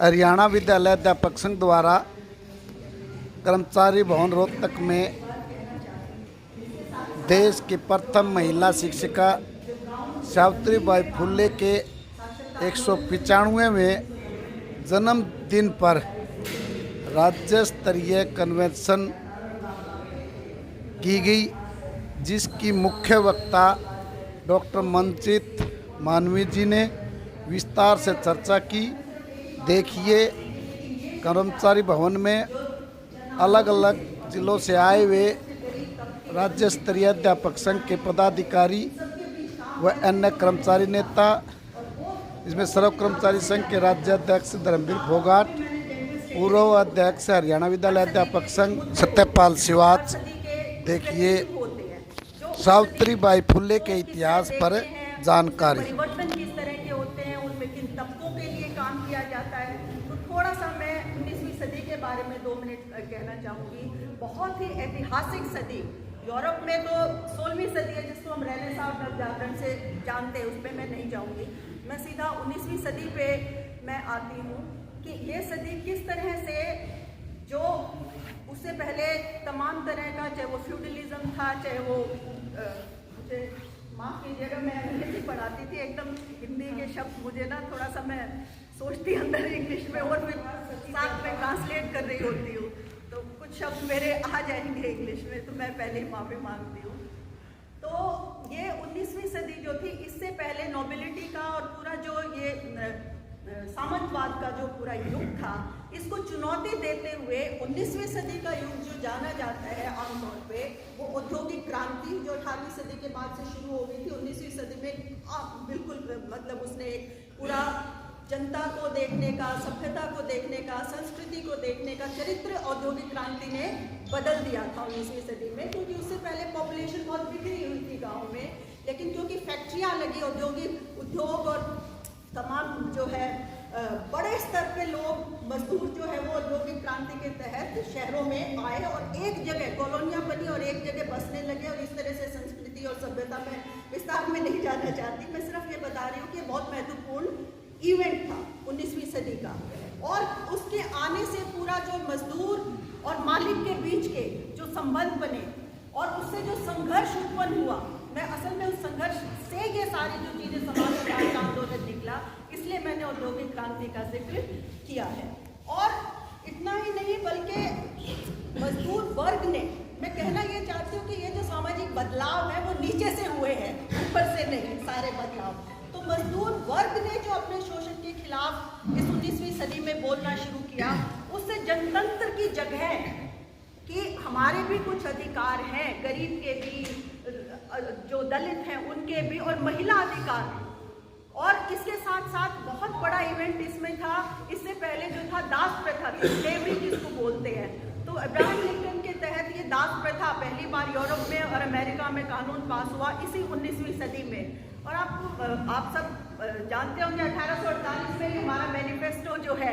हरियाणा विद्यालय अध्यापक संघ द्वारा कर्मचारी भवन रोहतक में देश की प्रथम महिला शिक्षिका सावित्रीबाई फुले के 195वें जन्मदिन पर राज्य स्तरीय कन्वेंशन की गई, जिसकी मुख्य वक्ता डॉक्टर मनजीत मानवी जी ने विस्तार से चर्चा की। देखिए, कर्मचारी भवन में अलग अलग जिलों से आए हुए राज्य स्तरीय अध्यापक संघ के पदाधिकारी व अन्य कर्मचारी नेता, इसमें सर्व कर्मचारी संघ के राज्य अध्यक्ष धर्मवीर फोगाट, पूर्व अध्यक्ष हरियाणा विद्यालय अध्यापक संघ सत्यपाल शिवाच। देखिए, सावित्रीबाई फुले के इतिहास पर जानकारी। परिवर्तन किस तरह के होते हैं, उनमें किन तबकों के लिए काम किया जाता है। तो थोड़ा सा मैं 19वीं सदी के बारे में 2 मिनट कहना चाहूँगी। बहुत ही ऐतिहासिक सदी, यूरोप में तो 16वीं सदी है जिसको हम रेनेसां नवजागरण से जानते हैं, उस पर मैं नहीं जाऊँगी। मैं सीधा 19वीं सदी पे मैं आती हूँ कि ये सदी किस तरह से, जो उससे पहले तमाम तरह का, चाहे वो फ्यूडलिज्म था, चाहे वो मुझे माफ़ कीजिएगा, मैं अंग्रेजी पढ़ाती थी, एकदम हिंदी के शब्द मुझे ना थोड़ा सा मैं सोचती अंदर इंग्लिश में और फिर साथ में ट्रांसलेट कर रही होती हूँ, तो कुछ शब्द मेरे आ जाएंगे इंग्लिश में, तो मैं पहले ही माफ़ी मांगती हूँ। तो ये 19वीं सदी जो थी, इससे पहले नोबिलिटी का और पूरा जो ये सामंतवाद का जो पूरा युग था, इसको चुनौती देते हुए 19वीं सदी का युग जो जाना जाता है आमतौर पे, वो औद्योगिक क्रांति जो 18वीं सदी के बाद से शुरू हो गई थी, 19वीं सदी में बिल्कुल मतलब उसने एक पूरा जनता को देखने का, सभ्यता को देखने का, संस्कृति को देखने का चरित्र औद्योगिक क्रांति ने बदल दिया था 19वीं सदी में। क्योंकि उससे पहले पॉपुलेशन बहुत बिखरी हुई थी गाँव में, लेकिन क्योंकि फैक्ट्रियाँ लगी, औद्योगिक उद्योग और तमाम जो है बड़े स्तर पे लोग, मजदूर जो है वो औद्योगिक क्रांति के तहत शहरों में आए और एक जगह कॉलोनियाँ बनी और एक जगह बसने लगे, और इस तरह से संस्कृति और सभ्यता में विस्तार में नहीं जाना चाहती, मैं सिर्फ ये बता रही हूँ कि बहुत महत्वपूर्ण इवेंट था 19वीं सदी का। और उसके आने से पूरा जो मजदूर और मालिक के बीच के जो संबंध बने और उससे जो संघर्ष उत्पन्न हुआ, मैं असल में उस संघर्ष से ये सारी जो चीज़ें समाज में आंदोलन निकला, इसलिए मैंने औद्योगिक क्रांति का जिक्र किया है। और इतना ही नहीं, बल्कि मजदूर वर्ग ने, मैं कहना ये चाहती हूँ कि ये जो सामाजिक बदलाव है वो नीचे से हुए हैं, ऊपर से नहीं सारे बदलाव। तो मजदूर वर्ग ने जो अपने शोषण के खिलाफ इस 19वीं सदी में बोलना शुरू किया, उससे जनतंत्र की जगह कि हमारे भी कुछ अधिकार हैं, गरीब के भी, जो दलित हैं उनके भी, और महिला अधिकार। और इसके साथ साथ बहुत बड़ा इवेंट इसमें था, इससे पहले जो था दास प्रथा, स्लेवरी जिसको बोलते हैं, तो अब्राहम लिंकन के तहत ये दास प्रथा पहली बार यूरोप में और अमेरिका में कानून पास हुआ इसी 19वीं सदी में। और आप सब जानते होंगे 1848 में हमारा मैनिफेस्टो जो है,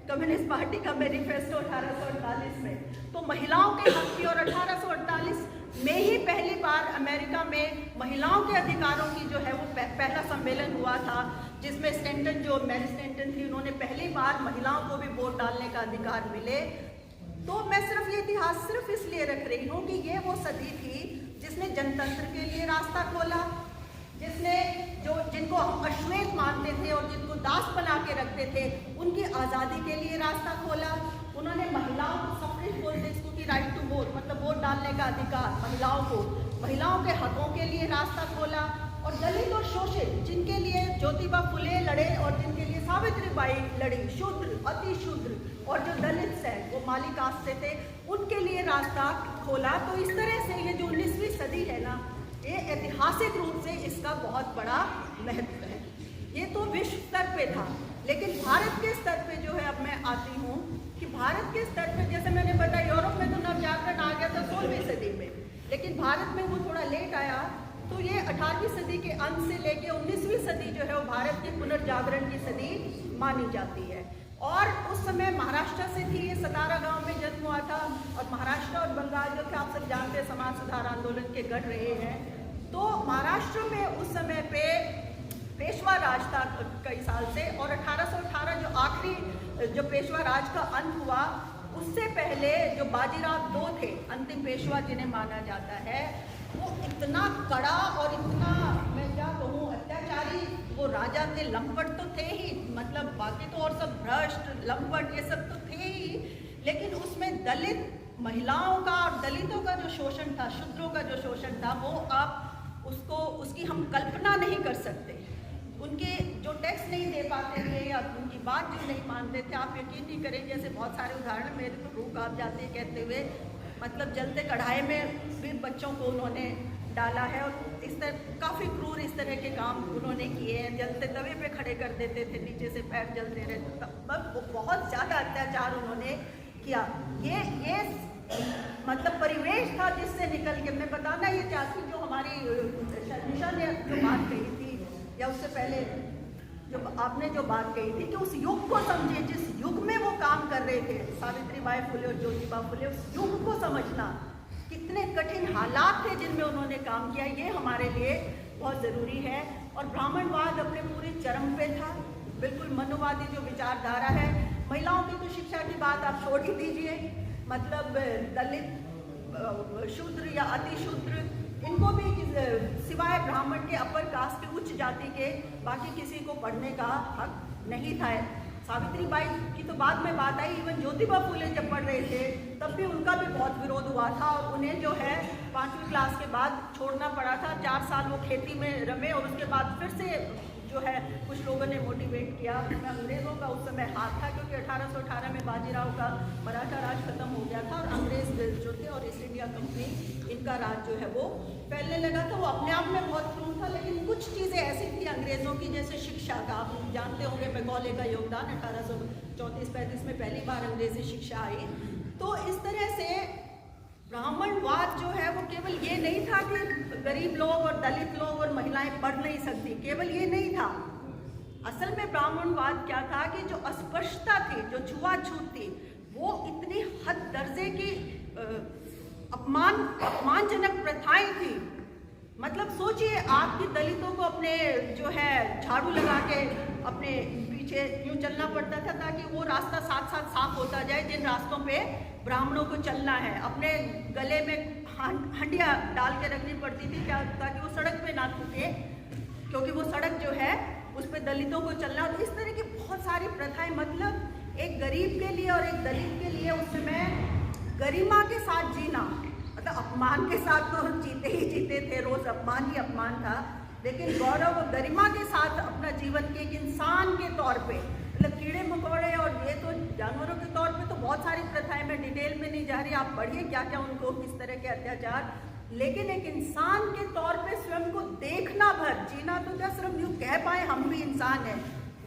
कम्युनिस्ट पार्टी का मैनिफेस्टो 1848 में, तो महिलाओं के हक की, और 1848 में ही पहली बार अमेरिका में महिलाओं के अधिकारों की जो है वो पहला सम्मेलन हुआ था, जिसमें स्टैंटन, जो मैरी स्टैंटन थी, उन्होंने पहली बार महिलाओं को भी वोट डालने का अधिकार मिले। तो मैं सिर्फ ये इतिहास सिर्फ इसलिए रख रही हूँ कि ये वो सदी थी जिसने जनतंत्र के लिए रास्ता खोला, जिसने जिनको हम अश्वेत मानते थे और जिनको दास बना के रखते थे, उनकी आज़ादी के लिए रास्ता खोला। उन्होंने महिलाओं को, सफ्रेज बोलते हैं इसको, कि राइट टू वोट, मतलब वोट डालने का अधिकार महिलाओं को, महिलाओं के हकों के लिए रास्ता खोला। और दलित और शोषित, जिनके लिए ज्योतिबा फुले लड़े और जिनके लिए सावित्रीबाई लड़ी, शूद्र, अति शूद्र और जो दलित हैं वो माली कास्ट से थे, उनके लिए रास्ता खोला। तो इस तरह से ये जो 19वीं सदी है ना, ये ऐतिहासिक रूप से इसका बहुत बड़ा महत्व है। ये तो विश्व स्तर पे था, लेकिन भारत के स्तर पे जो है, अब मैं आती हूँ कि भारत के स्तर पे, जैसे मैंने बताया, यूरोप में तो नवजागरण आ गया था 16वीं सदी में, लेकिन भारत में वो थोड़ा लेट आया। तो ये 18वीं सदी के अंत से लेके 19वीं सदी जो है वो भारत के पुनर्जागरण की सदी मानी जाती है। और उस समय महाराष्ट्र से थी, ये सतारा गांव में जन्म हुआ था, और महाराष्ट्र और बंगाल जो थे आप सब जानते हैं समाज सुधार आंदोलन के गढ़ रहे हैं। तो महाराष्ट्र में उस समय पे पेशवा राज था कई साल से, और 1818 जो आखिरी जो पेशवा राज का अंत हुआ, उससे पहले जो बाजीराव दो थे, अंतिम पेशवा जिन्हें माना जाता है, वो इतना कड़ा और इतना, मैं क्या कहूँ, अत्याचारी वो राजा थे। लंपट तो थे ही, मतलब बाकी तो और सब भ्रष्ट लंपट ये सब तो थे ही, लेकिन उसमें दलित महिलाओं का और दलितों का जो शोषण था, शूद्रों का जो शोषण था, वो आप उसकी हम कल्पना नहीं कर सकते। उनके जो टैक्स नहीं दे पाते थे या उनकी बात जो नहीं मानते थे, आप यकीन नहीं करेंगे, ऐसे बहुत सारे उदाहरण मेरे तो रूह कांप जाते हैं कहते हुए। मतलब जलते कढ़ाई में भी बच्चों को उन्होंने डाला है और इस तरह काफ़ी क्रूर इस तरह के काम उन्होंने किए हैं। जलते तवे पे खड़े कर देते थे, नीचे से पैर जलते रहते, तब बहुत ज़्यादा अत्याचार उन्होंने किया। ये मतलब परिवेश था जिससे निकल के मैं बताना ये चाहती, जो हमारी शर्मिशा ने जो बात कही थी, या उससे पहले जो आपने जो बात कही थी कि उस युग को समझिए, जिस युग में वो काम कर रहे थे, सावित्रीबाई फुले और ज्योतिबा फुले, उस युग को समझना, कितने कठिन हालात थे जिनमें उन्होंने काम किया, ये हमारे लिए बहुत ज़रूरी है। और ब्राह्मणवाद अपने पूरी चरम पे था, बिल्कुल मनुवादी जो विचारधारा है। महिलाओं की तो शिक्षा की बात आप छोड़ ही दीजिए, मतलब दलित, शूद्र या अतिशूद्र, इनको भी सिवाय ब्राह्मण के, अपर कास्ट के, उच्च जाति के, बाकी किसी को पढ़ने का हक नहीं था। सावित्रीबाई की तो बाद में बात आई, इवन ज्योतिबा फुले जब पढ़ रहे थे तब भी उनका भी बहुत विरोध हुआ था और उन्हें जो है 5वीं क्लास के बाद छोड़ना पड़ा था। 4 साल वो खेती में रमे और उसके बाद फिर से जो है कुछ लोगों ने मोटिवेट किया। उसमें अंग्रेज़ों का उस समय हाथ था, क्योंकि 1818 में बाजीराव का मराठा राज खत्म हो गया था और अंग्रेज़ जो थे और ईस्ट इंडिया कंपनी, इनका राज जो है वो फैलने लगा था। वो अपने आप में बहुत क्रूर था, लेकिन कुछ चीज़ें ऐसी थी अंग्रेज़ों की, जैसे शिक्षा का, आप जानते होंगे मैकॉले का योगदान, 1834-35 में पहली बार अंग्रेज़ी शिक्षा आई। तो इस तरह से ब्राह्मणवाद जो है वो केवल ये नहीं था कि गरीब लोग और दलित लोग और महिलाएं पढ़ नहीं सकती, केवल ये नहीं था। असल में ब्राह्मणवाद क्या था कि जो अस्पृश्यता थी, जो छुआछूत थी, वो इतनी हद दर्जे की अपमानजनक प्रथाएं थी। मतलब सोचिए, आपकी दलितों को अपने जो है झाड़ू लगा के अपने पीछे यूँ चलना पड़ता था ताकि वो रास्ता साथ साथ साफ होता जाए जिन रास्तों पे ब्राह्मणों को चलना है। अपने गले में हंडिया डाल के रखनी पड़ती थी क्या, ताकि वो सड़क पे ना थूके, क्योंकि वो सड़क जो है उस पर दलितों को चलना। तो इस तरह की बहुत सारी प्रथाएं, मतलब एक गरीब के लिए और एक दलित के लिए उस समय गरिमा के साथ जीना, मतलब अपमान के साथ तो जीते ही जीते थे, रोज अपमान ही अपमान था, लेकिन गौरव और गरिमा के साथ अपना जीवन के एक इंसान के तौर पे, मतलब कीड़े मकोड़े और ये तो जानवरों के तौर पे तो बहुत सारी प्रथाएं, मैं डिटेल में नहीं जा रही, आप पढ़िए क्या क्या उनको किस तरह के अत्याचार, लेकिन एक इंसान के तौर पे स्वयं को देखना भर जीना, तो क्या सिर्फ यूँ कह पाए हम भी इंसान हैं,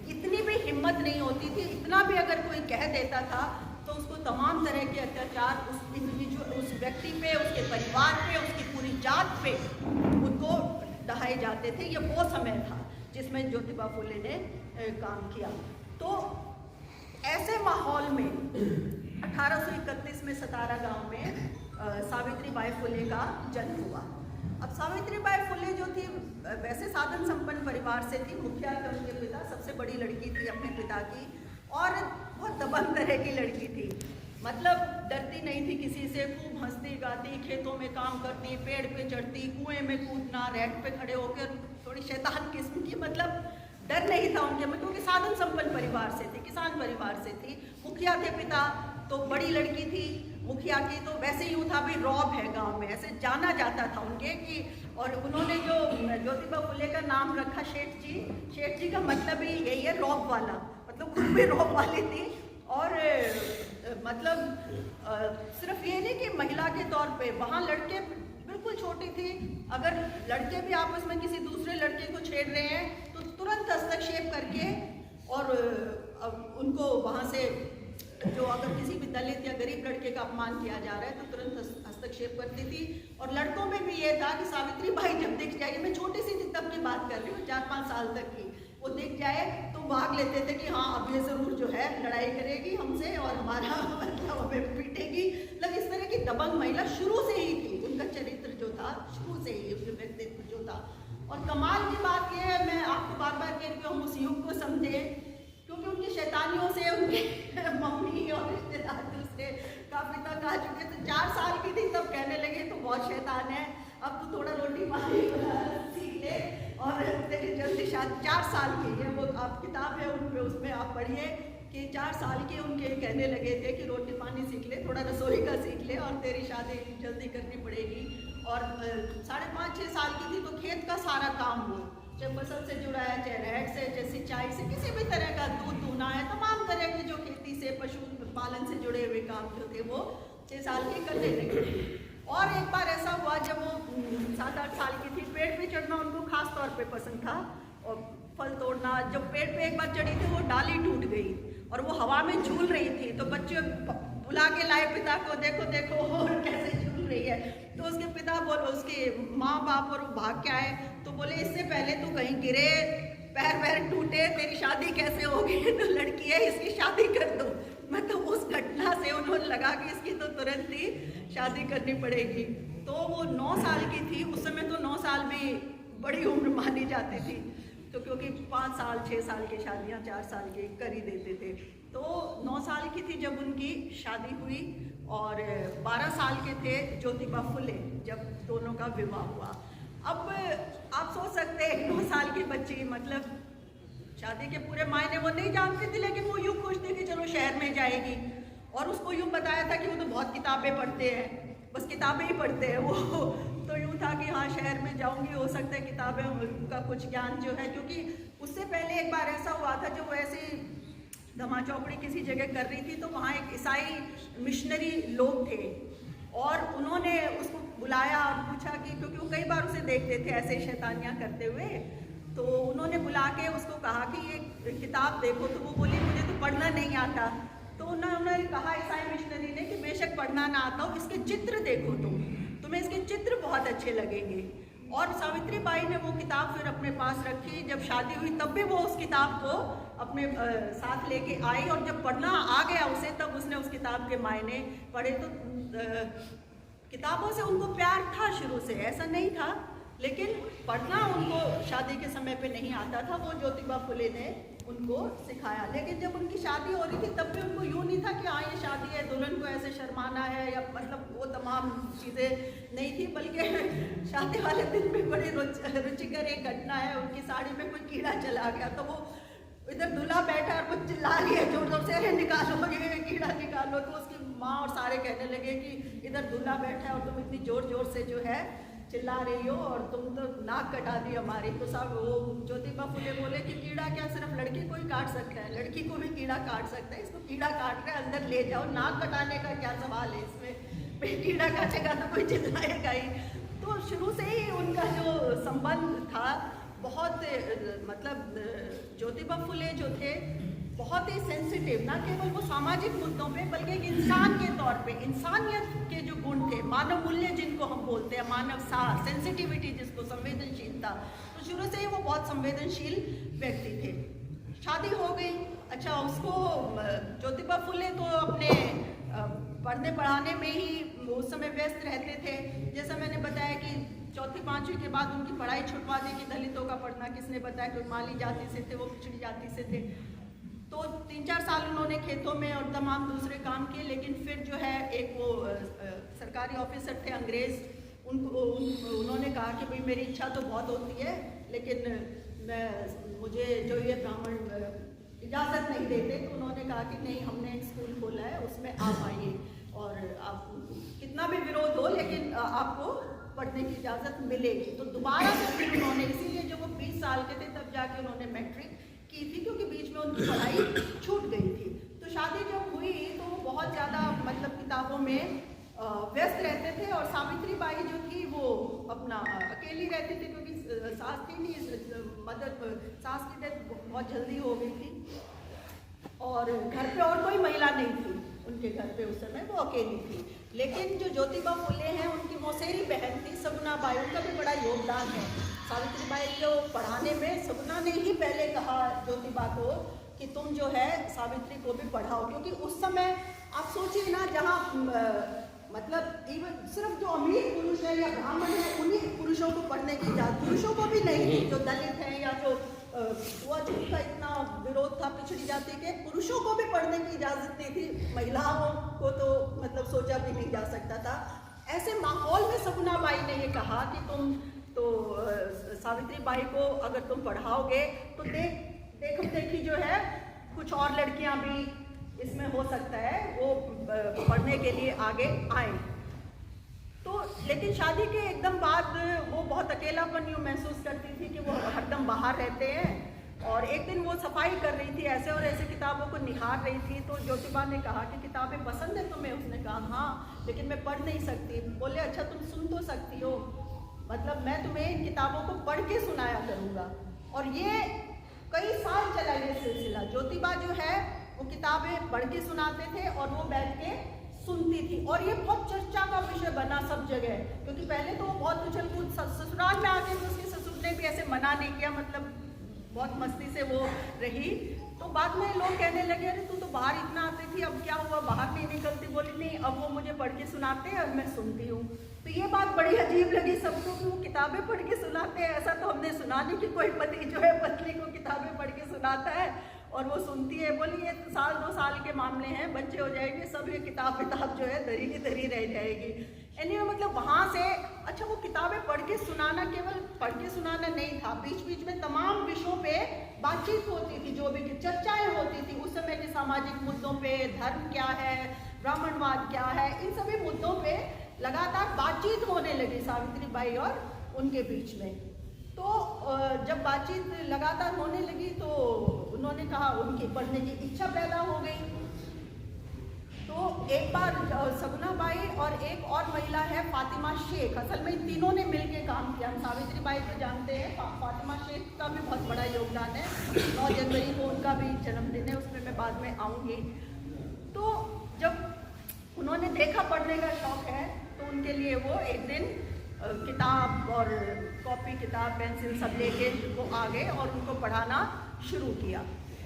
इतनी भी हिम्मत नहीं होती थी। इतना भी अगर कोई कह देता था तो उसको तमाम तरह के अत्याचार उस इंडिविजुअल, उस व्यक्ति पे, उसके परिवार पे, उसकी पूरी जात पे उनको ढहाए जाते थे। ये वो समय था जिसमें ज्योतिबा फुले ने काम किया। तो ऐसे माहौल में 1831 में सतारा गांव में सावित्रीबाई फुले का जन्म हुआ। अब सावित्रीबाई फुले जो थी वैसे साधन संपन्न परिवार से थी, मुखिया थे उनके पिता, सबसे बड़ी लड़की थी अपने पिता की, और बहुत दबंग तरह की लड़की थी। मतलब डरती नहीं थी किसी से, खूब हंसती गाती, खेतों में काम करती, पेड़ पे चढ़ती, कुएं में कूदना, रैक पे खड़े होकर, थोड़ी शैतान किस्म की, मतलब डर नहीं था उनके में, क्योंकि साधन संपन्न परिवार से थी, किसान परिवार से थी। मुखिया थे पिता, तो बड़ी लड़की थी मुखिया की, तो वैसे यूँ था भी रौब है गांव में, ऐसे जाना जाता था उनके कि, और उन्होंने जो ज्योतिबा फुले का नाम रखा शेठ जी का मतलब ही यही है, रौब वाला, मतलब खुद भी रौब वाली थी। और मतलब सिर्फ ये नहीं कि महिला के तौर पे, वहाँ लड़के बिल्कुल छोटी थी, अगर लड़के भी आपस में किसी दूसरे लड़के को छेड़ रहे हैं तो तुरंत हस्तक्षेप करके, और उनको वहाँ से जो अगर किसी भी दलित या गरीब लड़के का अपमान किया जा रहा है तो तुरंत हस्तक्षेप करती थी। और लड़कों में भी ये था कि सावित्रीबाई जब दिख जाए, मैं छोटी सी तब की बात कर रही हूँ, 4-5 साल तक की, वो दिख जाए तो भाग लेते थे कि हाँ अब ये ज़रूर जो है लड़ाई करेगी हमसे और हमारा मतलब हमें पीटेगी। मतलब इस तरह की दबंग महिला शुरू से ही थी, उनका चरित्र जो था शुरू से ही, उनका व्यक्तित्व जो था। और कमाल की बात यह है, मैं आपको बार बार कह रही हूँ, हम उस युग को समझें, क्योंकि उनकी शैतानियों से, उनके पानी सीख ले और तेरी जल्दी शादी। 4 साल की है वो, आप किताब है उनमें, उसमें आप पढ़िए कि 4 साल के उनके कहने लगे थे कि रोटी पानी सीख ले, थोड़ा रसोई का सीख ले और तेरी शादी जल्दी करनी पड़ेगी। और 5.5-6 साल की थी तो खेत का सारा काम हो, चाहे फसल से जुड़ा है, चाहे रहट से, चाहे सिंचाई से, किसी भी तरह का दूध दूना है, तमाम तरह के जो खेती से पशु पालन से जुड़े हुए काम जो थे वो 6 साल की करने लगे। और एक बार ऐसा हुआ जब वो 7-8 साल की थी, पेड़ पे चढ़ना उनको खास तौर पे पसंद था और फल तोड़ना। जब पेड़ पे एक बार चढ़ी थी वो डाली टूट गई और वो हवा में झूल रही थी, तो बच्चे बुला के लाए पिता को, देखो देखो और कैसे झूल रही है। तो उसके पिता बोले, उसके माँ बाप और वो भाग के आए तो बोले इससे पहले तू कहीं गिरे, पैर वैर टूटे, तेरी शादी कैसे होगी? तो लड़की है, इसकी शादी कर दो। मतलब उस घटना से उन्होंने लगा कि इसकी तो तुरंत ही शादी करनी पड़ेगी। तो वो 9 साल की थी, उस समय तो 9 साल भी बड़ी उम्र मानी जाती थी, तो क्योंकि 5 साल 6 साल की शादियाँ 4 साल की कर ही देते थे। तो 9 साल की थी जब उनकी शादी हुई और 12 साल के थे ज्योतिबा फुले जब दोनों का विवाह हुआ। अब आप सोच सकते हैं 9 साल की बच्ची, मतलब शादी के पूरे मायने वो नहीं जानती थी, लेकिन वो यूँ खुश थी कि चलो शहर में जाएगी। और उसको यूँ बताया था कि वो तो बहुत किताबें पढ़ते हैं, बस किताबें ही पढ़ते हैं वो। तो यूँ था कि हाँ शहर में जाऊंगी, हो सकता है किताबें का कुछ ज्ञान जो है, क्योंकि उससे पहले एक बार ऐसा हुआ था जब वो ऐसे धमा चौकड़ी किसी जगह कर रही थी तो वहाँ एक ईसाई मिशनरी लोग थे और उन्होंने उसको बुलाया और पूछा कि, क्योंकि वो कई बार उसे देखते थे ऐसे शैतानियाँ करते हुए, तो उन्होंने बुला के उसको कहा कि ये किताब देखो। तो वो बोली मुझे तो पढ़ना नहीं आता। तो उन्होंने कहा ईसाई मिशनरी ने कि बेशक पढ़ना ना आता हो, इसके चित्र देखो, तुम्हें इसके चित्र बहुत अच्छे लगेंगे। और सावित्री बाई ने वो किताब फिर अपने पास रखी। जब शादी हुई तब भी वो उस किताब को अपने साथ लेके आई और जब पढ़ना आ गया उसे तब उसने उस किताब के मायने पढ़े। तो किताबों से उनको प्यार था शुरू से, ऐसा नहीं था, लेकिन पढ़ना उनको शादी के समय पे नहीं आता था, वो ज्योतिबा फुले ने उनको सिखाया। लेकिन जब उनकी शादी हो रही थी तब भी उनको यूँ नहीं था कि हाँ ये शादी है, दुल्हन को ऐसे शर्माना है, या मतलब वो तमाम चीज़ें नहीं थी। बल्कि शादी वाले दिन में बड़ी रुचिकर एक घटना है, उनकी साड़ी में कोई कीड़ा चला गया, तो वो इधर दूल्हा बैठा और वो चिल्ला रही है जोर जोर से, अरे निकालो ये कीड़ा निकालो। तो उसकी माँ और सारे कहने लगे कि इधर दूल्हा बैठा है और तुम इतनी जोर जोर से जो है चिल्ला रही हो और तुम तो नाक कटा दी हमारी। तो सब वो ज्योतिबा फुले बोले कि कीड़ा क्या सिर्फ लड़की को ही काट सकता है, लड़की को भी कीड़ा काट सकता है, इसको कीड़ा काट कर अंदर ले जाओ, नाक कटाने का क्या सवाल है इसमें, कीड़ा काटेगा तो कोई चिल्लाएगा ही। तो शुरू से ही उनका जो संबंध था बहुत, मतलब ज्योतिबा फुले जो थे बहुत ही सेंसिटिव, ना केवल वो सामाजिक मुद्दों पे बल्कि एक इंसान के तौर पे, इंसानियत के जो गुण थे, मानव मूल्य जिनको हम बोलते हैं, मानव साह, सेंसिटिविटी जिसको, संवेदनशीलता, तो शुरू से ही वो बहुत संवेदनशील व्यक्ति थे। शादी हो गई, अच्छा उसको ज्योतिबा फुले तो अपने पढ़ने पढ़ाने में ही उस समय व्यस्त रहते थे। जैसा मैंने बताया कि 4वीं-5वीं के बाद उनकी पढ़ाई छुटवा दी कि दलितों का पढ़ना, किसने बताया, कोई माली जाति से थे, वो पिछड़ी जाति से थे। तो 3-4 साल उन्होंने खेतों में और तमाम दूसरे काम किए, लेकिन फिर जो है एक वो सरकारी ऑफिसर थे अंग्रेज़, उन्होंने कहा कि भाई मेरी इच्छा तो बहुत होती है लेकिन मुझे जो ये ब्राह्मण इजाज़त नहीं देते। तो उन्होंने कहा कि नहीं, हमने एक स्कूल खोला है, उसमें आप आइए और आप कितना भी विरोध हो लेकिन आपको पढ़ने की इजाज़त मिलेगी। तो दोबारा से फिर उन्होंने, इसीलिए जब वो 20 साल के थे तब जाके उन्होंने मैट्रिक की थी, क्योंकि बीच में उनकी पढ़ाई छूट गई थी। तो शादी जब हुई तो वो बहुत ज़्यादा मतलब किताबों में व्यस्त रहते थे और सावित्री बाई जो थी वो अपना अकेली रहती थी, क्योंकि सास थी नहीं, मदर सास की डेथ बहुत जल्दी हो गई थी और घर पे और कोई महिला नहीं थी उनके घर पे उस समय, वो अकेली थी। लेकिन जो ज्योतिबा फुले हैं उनकी मौसेरी बहन थी सगुना बाई, उनका भी बड़ा योगदान है सावित्री बाई को पढ़ाने में। सगुना ने ही पहले कहा ज्योतिबा को कि तुम जो है सावित्री को भी पढ़ाओ, क्योंकि उस समय आप सोचिए ना, जहाँ मतलब इवन सिर्फ जो अमीर पुरुष है या ब्राह्मण है उन्हीं पुरुषों को पढ़ने की इजाज़त, पुरुषों को भी नहीं थी, जो दलित हैं या जो छूत का इतना विरोध था पिछड़ी जाति के, पुरुषों को भी पढ़ने की इजाज़त नहीं थी, महिलाओं को तो मतलब सोचा भी नहीं जा सकता था। ऐसे माहौल में सगुना बाई ने ये कहा कि तुम तो सावित्री बाई को अगर तुम पढ़ाओगे तो देखी जो है कुछ और लड़कियां भी इसमें हो सकता है वो पढ़ने के लिए आगे आए। तो लेकिन शादी के एकदम बाद वो बहुत अकेलापन यूँ महसूस करती थी कि वो हरदम बाहर रहते हैं। और एक दिन वो सफाई कर रही थी, ऐसे और ऐसे किताबों को निहार रही थी, तो ज्योतिबा ने कहा कि किताबें पसंद है तुम्हें? उसने कहा हाँ, लेकिन मैं पढ़ नहीं सकती। बोले अच्छा तुम सुन तो सकती हो, मतलब मैं तुम्हें इन किताबों को पढ़ के सुनाया करूँगा। और ये कई साल चला ये सिलसिला। ज्योतिबा जो है वो किताबें पढ़ के सुनाते थे और वो बैठ के सुनती थी, और ये बहुत चर्चा का विषय बना सब जगह, क्योंकि पहले तो वो बहुत उछल कूद, ससुराल में आके तो उसके ससुर ने भी ऐसे मना नहीं किया, मतलब बहुत मस्ती से वो रही। तो बाद में लोग कहने लगे अरे तू तो बाहर इतना आती थी, अब क्या हुआ, बाहर नहीं निकलती? बोली नहीं, अब वो मुझे पढ़ के सुनाते हैं और मैं सुनती हूँ। तो ये बात बड़ी अजीब लगी सबको कि वो किताबें पढ़ के सुनाते हैं। ऐसा तो हमने सुना नहीं कि कोई पति जो है पत्नी को किताबें पढ़ के सुनाता है और वो सुनती है। बोली ये साल 2 साल के मामले हैं, बच्चे हो जाएंगे, सब ये किताब जो है दरी की दरी रह जाएगी। एनीवे मतलब वहाँ से अच्छा वो किताबें पढ़ के सुनाना केवल पढ़ के सुनाना नहीं था, बीच बीच में तमाम विषयों पे बातचीत होती थी, जो भी चर्चाएं होती थी उस समय के सामाजिक मुद्दों पे, धर्म क्या है, ब्राह्मणवाद क्या है, इन सभी मुद्दों पे लगातार बातचीत होने लगी सावित्री बाई और उनके बीच में। तो जब बातचीत लगातार होने लगी तो उन्होंने कहा, उनकी पढ़ने की इच्छा पैदा हो गई। तो एक बार सगुना बाई और एक और महिला है फातिमा शेख, असल में इन तीनों ने मिलकर काम किया। हम सावित्री बाई को जानते हैं, फातिमा शेख का भी बहुत बड़ा योगदान है। 9 जनवरी को उनका भी जन्मदिन है, उसमें मैं बाद में आऊँगी। तो जब उन्होंने देखा पढ़ने का शौक है तो उनके लिए वो एक दिन किताब और कॉपी, किताब, पेंसिल सब लेके वो आ गए और उनको पढ़ाना शुरू किया।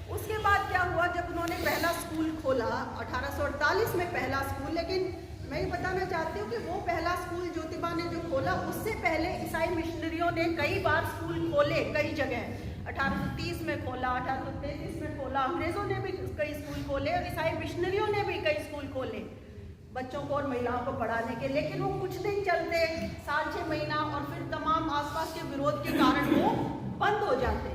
उसके बाद क्या हुआ, जब उन्होंने पहला स्कूल खोला 1848 में पहला स्कूल, लेकिन मैं ये बताना चाहती हूँ कि वो पहला स्कूल ज्योतिबा ने जो खोला उससे पहले ईसाई मिशनरियों ने कई बार स्कूल खोले कई जगह। 1830 में खोला, 1833 में खोला, अंग्रेज़ों ने भी कई स्कूल खोले और ईसाई मिशनरियों ने भी कई स्कूल खोले बच्चों को और महिलाओं को पढ़ाने के। लेकिन वो कुछ दिन चलते, साल 6 महीना, और फिर तमाम आसपास के विरोध के कारण वो बंद हो जाते।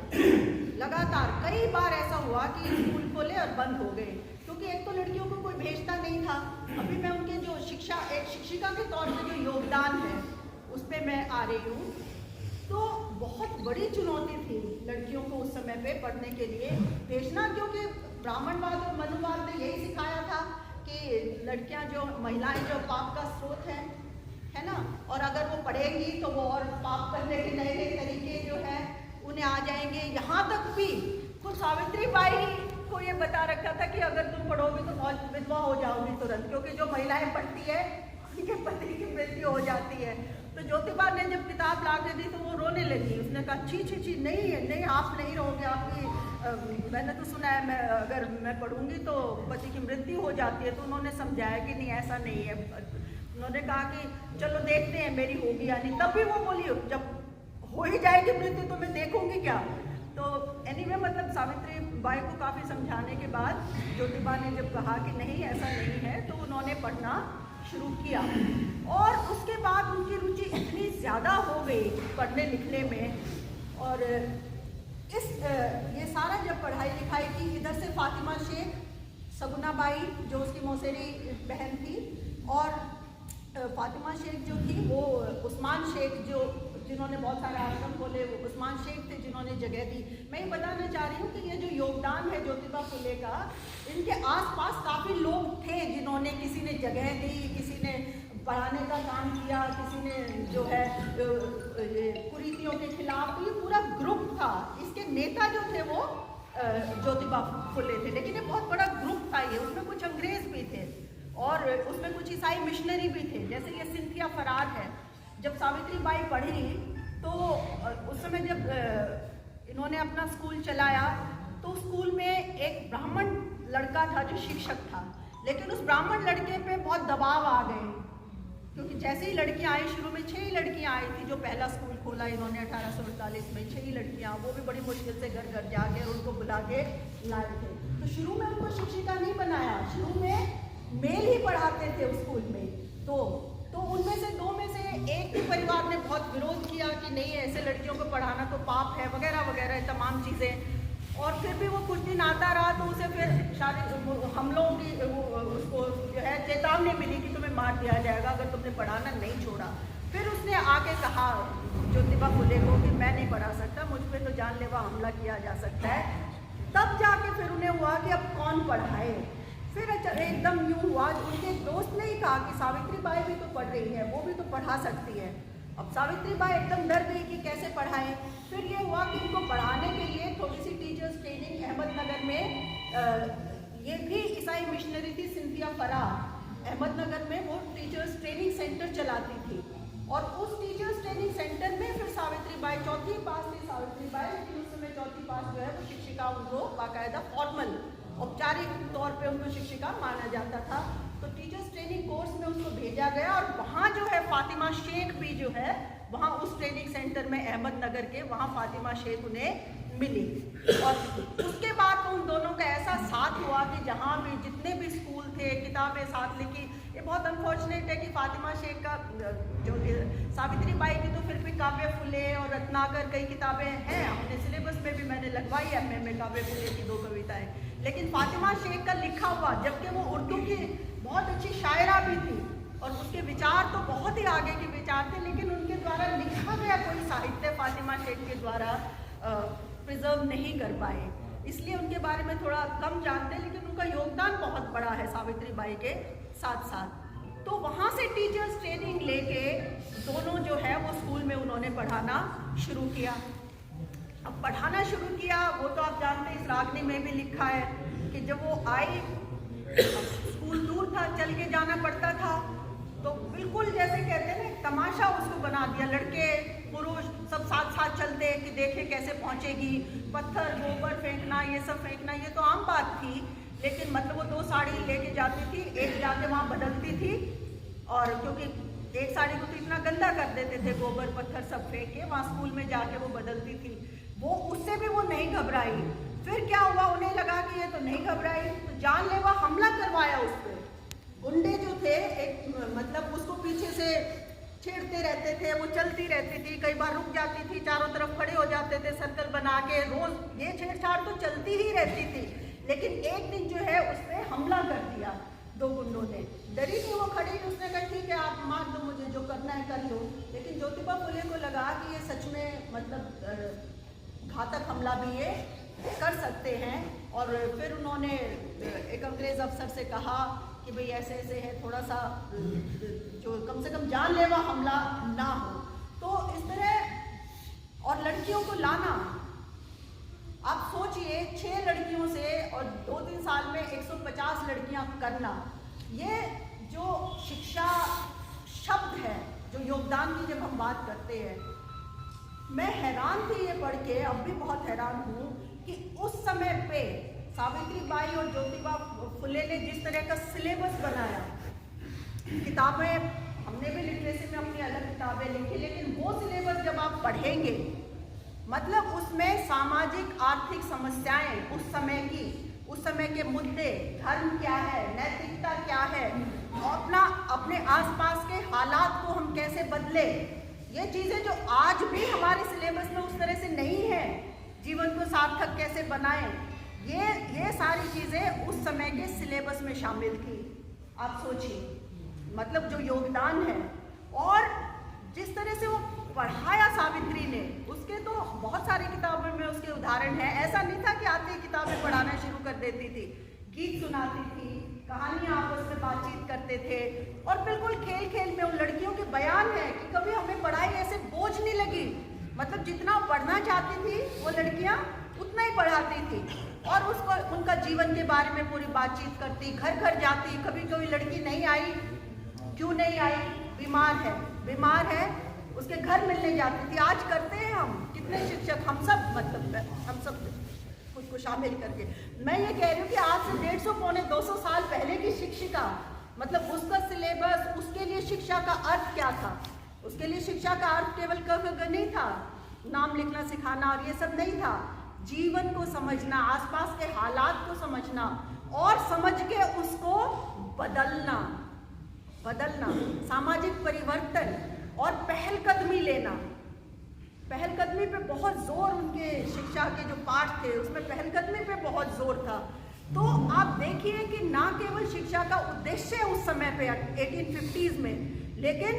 लगातार कई बार ऐसा हुआ कि स्कूल खोले और बंद हो गए, क्योंकि एक तो लड़कियों को कोई भेजता नहीं था। अभी मैं उनके जो शिक्षा, एक शिक्षिका के तौर पे जो योगदान है उस पर मैं आ रही हूँ। तो बहुत बड़ी चुनौती थी लड़कियों को उस समय पे पढ़ने के लिए भेजना, क्योंकि ब्राह्मणवाद और मनुवाद ने यही सिखाया था कि लड़कियां जो, महिलाएं जो पाप का स्रोत है ना, और अगर वो पढ़ेंगी तो वो और पाप करने के नए नए तरीके जो है उन्हें आ जाएंगे। यहाँ तक भी खुद सावित्री बाई को ये बता रखा था कि अगर तुम पढ़ोगे तो विधवा हो जाओगी तुरंत, क्योंकि जो महिलाएं पढ़ती है उनके पति की मृत्यु हो जाती है। तो ज्योतिबा ने जब किताब ला के दी तो वो रोने लगी। उसने कहा छी छी छी, नहीं आप नहीं रहोगे, आपकी मैंने तो सुना है अगर मैं पढ़ूंगी तो पति की मृत्यु हो जाती है। तो उन्होंने समझाया कि नहीं ऐसा नहीं है। उन्होंने कहा कि चलो देखते हैं मेरी होगी या नहीं। तब भी वो बोली जब हो ही जाएगी मृत्यु तो मैं देखूंगी क्या। तो एनीवे मतलब सावित्री बाई को काफ़ी समझाने के बाद ज्योतिबा ने जब कहा कि नहीं ऐसा नहीं है तो उन्होंने पढ़ना शुरू किया। और उसके बाद उनकी रुचि इतनी ज़्यादा हो गई पढ़ने लिखने में, और ये सारा जब पढ़ाई लिखाई की, इधर से फातिमा शेख, सगुना बाई जो उसकी मौसेरी बहन थी, और फातिमा शेख जो थी वो उस्मान शेख जो जिन्होंने बहुत सारे आश्रम खोले, वो उस्मान शेख थे जिन्होंने जगह दी। मैं ये बताना चाह रही हूँ कि ये जो योगदान है ज्योतिबा फुले का, इनके आसपास काफ़ी लोग थे जिन्होंने, किसी ने जगह दी, किसी ने पढ़ाने का काम किया, किसी ने जो है कुरीतियों के खिलाफ। तो ये पूरा ग्रुप था। इसके नेता जो थे वो ज्योतिबा फुले थे, लेकिन ये बहुत बड़ा ग्रुप था ये। उसमें कुछ अंग्रेज भी थे और उसमें कुछ ईसाई मिशनरी भी थे, जैसे ये सिंथिया फरार है। जब सावित्री बाई पढ़ी तो उस समय जब इन्होंने अपना स्कूल चलाया तो स्कूल में एक ब्राह्मण लड़का था जो शिक्षक था, लेकिन उस ब्राह्मण लड़के पे बहुत दबाव आ गए, क्योंकि जैसे ही लड़कियां आई, शुरू में 6 ही लड़कियां आई थी जो पहला स्कूल खोला इन्होंने 1848 में। 6 ही लड़कियां, वो भी बड़ी मुश्किल से घर घर जाके उनको बुला के लाए थे। तो शुरू में उनको शिक्षिका नहीं बनाया, शुरू में मेल ही पढ़ाते थे उस स्कूल में। तो उनमें से 2 में से एक भी परिवार ने बहुत विरोध किया कि नहीं, ऐसे लड़कियों को पढ़ाना तो पाप है वगैरह वगैरह तमाम चीज़ें। और फिर भी वो कुछ दिन आता रहा तो उसे फिर शादी हमलों की उसको जो है चेतावनी मिली कि तुम्हें मार दिया जाएगा अगर तुमने पढ़ाना नहीं छोड़ा। फिर उसने आके कहा ज्योतिबा फुले को कि मैं नहीं पढ़ा सकता, मुझ पर तो जानलेवा हमला किया जा सकता है। तब जाके फिर उन्हें हुआ कि अब कौन पढ़ाए। फिर एकदम यूँ हुआ, उनके दोस्त ने ही कहा कि सावित्री बाई भी तो पढ़ रही है, वो भी तो पढ़ा सकती है। अब सावित्री बाई एकदम डर गई कि कैसे पढ़ाएं। फिर ये हुआ कि इनको पढ़ाने के लिए थोड़ी सी टीचर्स ट्रेनिंग अहमदनगर में ये भी ईसाई मिशनरी थी सिंथिया फराह, अहमदनगर में वो टीचर्स ट्रेनिंग सेंटर चलाती थी। और उस टीचर्स ट्रेनिंग सेंटर में फिर सावित्री बाई, चौथी पास थी सावित्री बाई, लेकिन उस समय चौथी पास जो है वो शिक्षिका उनको बाकायदा फॉर्मल औपचारिक तौर पे उनको शिक्षिका माना जाता था। तो टीचर्स ट्रेनिंग कोर्स में उसको भेजा गया और वहाँ जो है फातिमा शेख भी जो है वहाँ उस ट्रेनिंग सेंटर में अहमदनगर के वहाँ फातिमा शेख उन्हें मिली। और उसके बाद तो उन दोनों का ऐसा साथ हुआ कि जहाँ भी जितने भी स्कूल थे किताबें साथ लिखी। ये बहुत अनफॉर्चुनेट है कि फातिमा शेख का जो सावित्री बाई की तो फिर भी काव्य फुले और रत्नाकर कई किताबें हैं, अपने सिलेबस में भी मैंने लगवाई है एमए में काव्य फुले की 2 कविताएं। लेकिन फातिमा शेख का लिखा हुआ, जबकि वो उर्दू की बहुत अच्छी शायरा भी थी और उसके विचार तो बहुत ही आगे के विचार थे, लेकिन उनके द्वारा लिखा गया कोई साहित्य फातिमा शेख के द्वारा प्रिजर्व नहीं कर पाए, इसलिए उनके बारे में थोड़ा कम जानते हैं। लेकिन उनका योगदान बहुत बड़ा है सावित्री बाई के साथ साथ। तो वहाँ से टीचर्स ट्रेनिंग लेके दोनों जो है वो स्कूल में उन्होंने पढ़ाना शुरू किया। अब पढ़ाना शुरू किया, वो तो आप जानते हैं इस रागनी में भी लिखा है कि जब वो आई, स्कूल दूर था, चल के जाना पड़ता था, तो बिल्कुल जैसे कहते हैं ना तमाशा उसको बना दिया। लड़के पुरुष सब साथ साथ चलते कि देखे कैसे पहुंचेगी, पत्थर गोबर फेंकना ये सब फेंकना ये तो आम बात थी। लेकिन मतलब वो 2 साड़ी लेके जाती थी, एक जाके वहाँ बदलती थी, और क्योंकि एक साड़ी को तो इतना गंदा कर देते थे गोबर पत्थर सब फेंक के, वहाँ स्कूल में जाके वो बदलती थी। वो उससे भी वो नहीं घबराई। फिर क्या हुआ, उन्हें लगा कि ये तो नहीं घबराई, तो जानलेवा हमला करवाया उस पर। गुंडे जो थे एक मतलब उसको पीछे से छेड़ते रहते थे, वो चलती रहती थी, कई बार रुक जाती थी, चारों तरफ खड़े हो जाते थे सर्कल बना के। रोज ये छेड़छाड़ तो चलती ही रहती थी, लेकिन एक दिन जो है उसने हमला कर दिया 2 गुंडों ने। डरी थी वो खड़ी, उसने कहा ठीक है आप मार दो, मुझे जो करना है कर लो। लेकिन ज्योतिबा फुले को लगा कि ये सच में मतलब घातक हमला भी ये कर सकते हैं। और फिर उन्होंने एक अंग्रेज अफसर से कहा कि भाई ऐसे ऐसे है, थोड़ा सा जो कम से कम जानलेवा हमला ना हो। तो इस तरह, और लड़कियों को लाना, आप सोचिए 6 लड़कियों से और 2-3 साल में 150 लड़कियां करना, ये जो शिक्षा शब्द है, जो योगदान की जब हम बात करते हैं, मैं हैरान थी ये पढ़ के, अब भी बहुत हैरान हूँ कि उस समय पे सावित्री बाई और ज्योतिबा फुले ने जिस तरह का सिलेबस बनाया। किताबें हमने भी लिटरेसी में अपनी अलग किताबें लिखी, लेकिन वो सिलेबस जब आप पढ़ेंगे, मतलब उसमें सामाजिक आर्थिक समस्याएं उस समय के मुद्दे, धर्म क्या है, नैतिकता क्या है, अपने आसपास के हालात को हम कैसे बदले, ये चीज़ें जो आज भी हमारे सिलेबस में उस तरह से नहीं है, जीवन को सार्थक कैसे बनाएं, ये सारी चीज़ें उस समय के सिलेबस में शामिल थी। आप सोचिए मतलब जो योगदान है, और जिस तरह से वो पढ़ाया सावित्री ने, उसके तो बहुत सारी किताबों में उसके उदाहरण हैं। ऐसा नहीं था कि आते ही किताबें पढ़ाना शुरू कर देती थी, गीत सुनाती थी, कहानियाँ आपस में बातचीत करते थे, और बिल्कुल खेल खेल में उन लड़कियों के बयान है कि कभी हमें पढ़ाई ऐसे बोझ नहीं लगी। मतलब जितना पढ़ना चाहती थी वो लड़कियाँ उतना ही पढ़ाती थी, और उसको उनका जीवन के बारे में पूरी बातचीत करती, घर घर जाती। कभी कोई लड़की नहीं आई, क्यों नहीं आई, बीमार है, उसके घर मिलने जाती थी। आज करते हैं हम, कितने शिक्षक, हम सब खुद को शामिल करके। मैं ये कह रही हूँ कि आज से 150-200 साल पहले की शिक्षिका, मतलब उसका सिलेबस, उसके लिए शिक्षा का अर्थ क्या था? उसके लिए शिक्षा का अर्थ केवल क नहीं था, नाम लिखना सिखाना और ये सब नहीं था। जीवन को समझना, आसपास के हालात को समझना, और समझ के उसको बदलना, सामाजिक परिवर्तन, और पहलकदमी लेना, पहलकदमी पे बहुत जोर, उनके शिक्षा के जो पाठ थे उसमें पहलकदमी पे बहुत जोर था। तो आप देखिए कि ना केवल शिक्षा का उद्देश्य उस समय पे 1850s में, लेकिन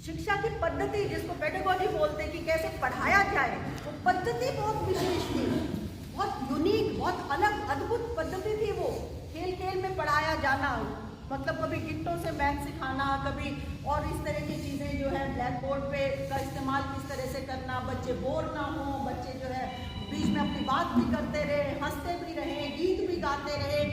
शिक्षा की पद्धति, जिसको पेडागोजी बोलते हैं कि कैसे पढ़ाया जाए, वो पद्धति बहुत विशेष थी, बहुत यूनिक, बहुत अलग अद्भुत पद्धति थी वो। खेल खेल में पढ़ाया जाना, मतलब कभी गिट्टों से मैथ सिखाना, कभी और इस तरह की चीज़ें जो है ब्लैक बोर्ड पे का इस्तेमाल किस तरह से करना, बच्चे बोर ना हो, बच्चे जो है बीच में अपनी बात भी करते रहे, हंसते भी रहे, गीत भी गाते रहे।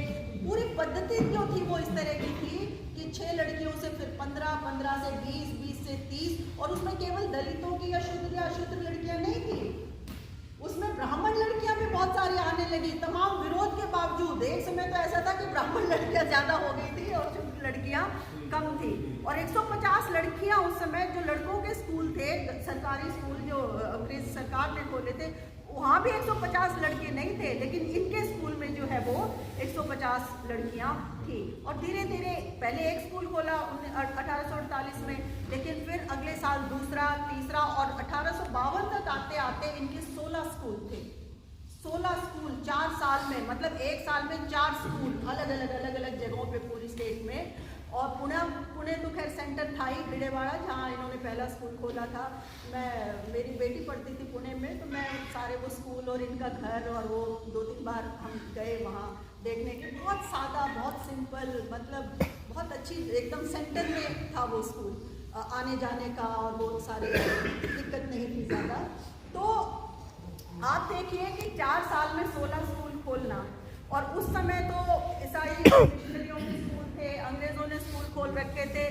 पूरी पद्धति जो थी वो इस तरह की थी कि 6 लड़कियों से फिर 15, 15 से 20, 20 से 30, और उसमें केवल दलितों की या अशुद्ध लड़कियां नहीं थी, उसमें ब्राह्मण लड़कियां भी बहुत सारी आने लगी, तमाम विरोध के बावजूद। एक समय तो ऐसा था कि ब्राह्मण लड़कियां ज़्यादा हो गई थी और शुद्ध लड़कियां कम थी। और 150 लड़कियां उस समय, जो लड़कों के स्कूल थे, सरकारी स्कूल जो अंग्रेज सरकार ने खोले थे, वहाँ भी 150 लड़के नहीं थे, लेकिन इनके स्कूल में जो है वो 150 लड़कियाँ थी। और धीरे धीरे पहले एक स्कूल खोला 1848 में, लेकिन फिर अगले साल दूसरा, तीसरा, और 1852 तक आते आते इनके 16 स्कूल थे। 16 स्कूल 4 साल में, मतलब एक साल में 4 स्कूल अलग अलग जगहों पे पूरी स्टेट में। और पुणे तो खैर सेंटर था ही, भिड़ेवाड़ा, जहाँ इन्होंने पहला स्कूल खोला था। मेरी बेटी पढ़ती थी पुणे में, तो मैं सारे वो स्कूल और इनका घर, और वो 2-3 बार हम गए वहाँ देखने के। बहुत सादा, बहुत सिंपल, मतलब बहुत अच्छी, एकदम सेंटर में था वो स्कूल, आने जाने का और वो सारे दिक्कत नहीं थी ज़्यादा। तो आप देखिए कि 4 साल में 16 स्कूल खोलना, और उस समय तो ईसाई मिशनरियों के स्कूल थे, अंग्रेजों ने स्कूल खोल रखे थे,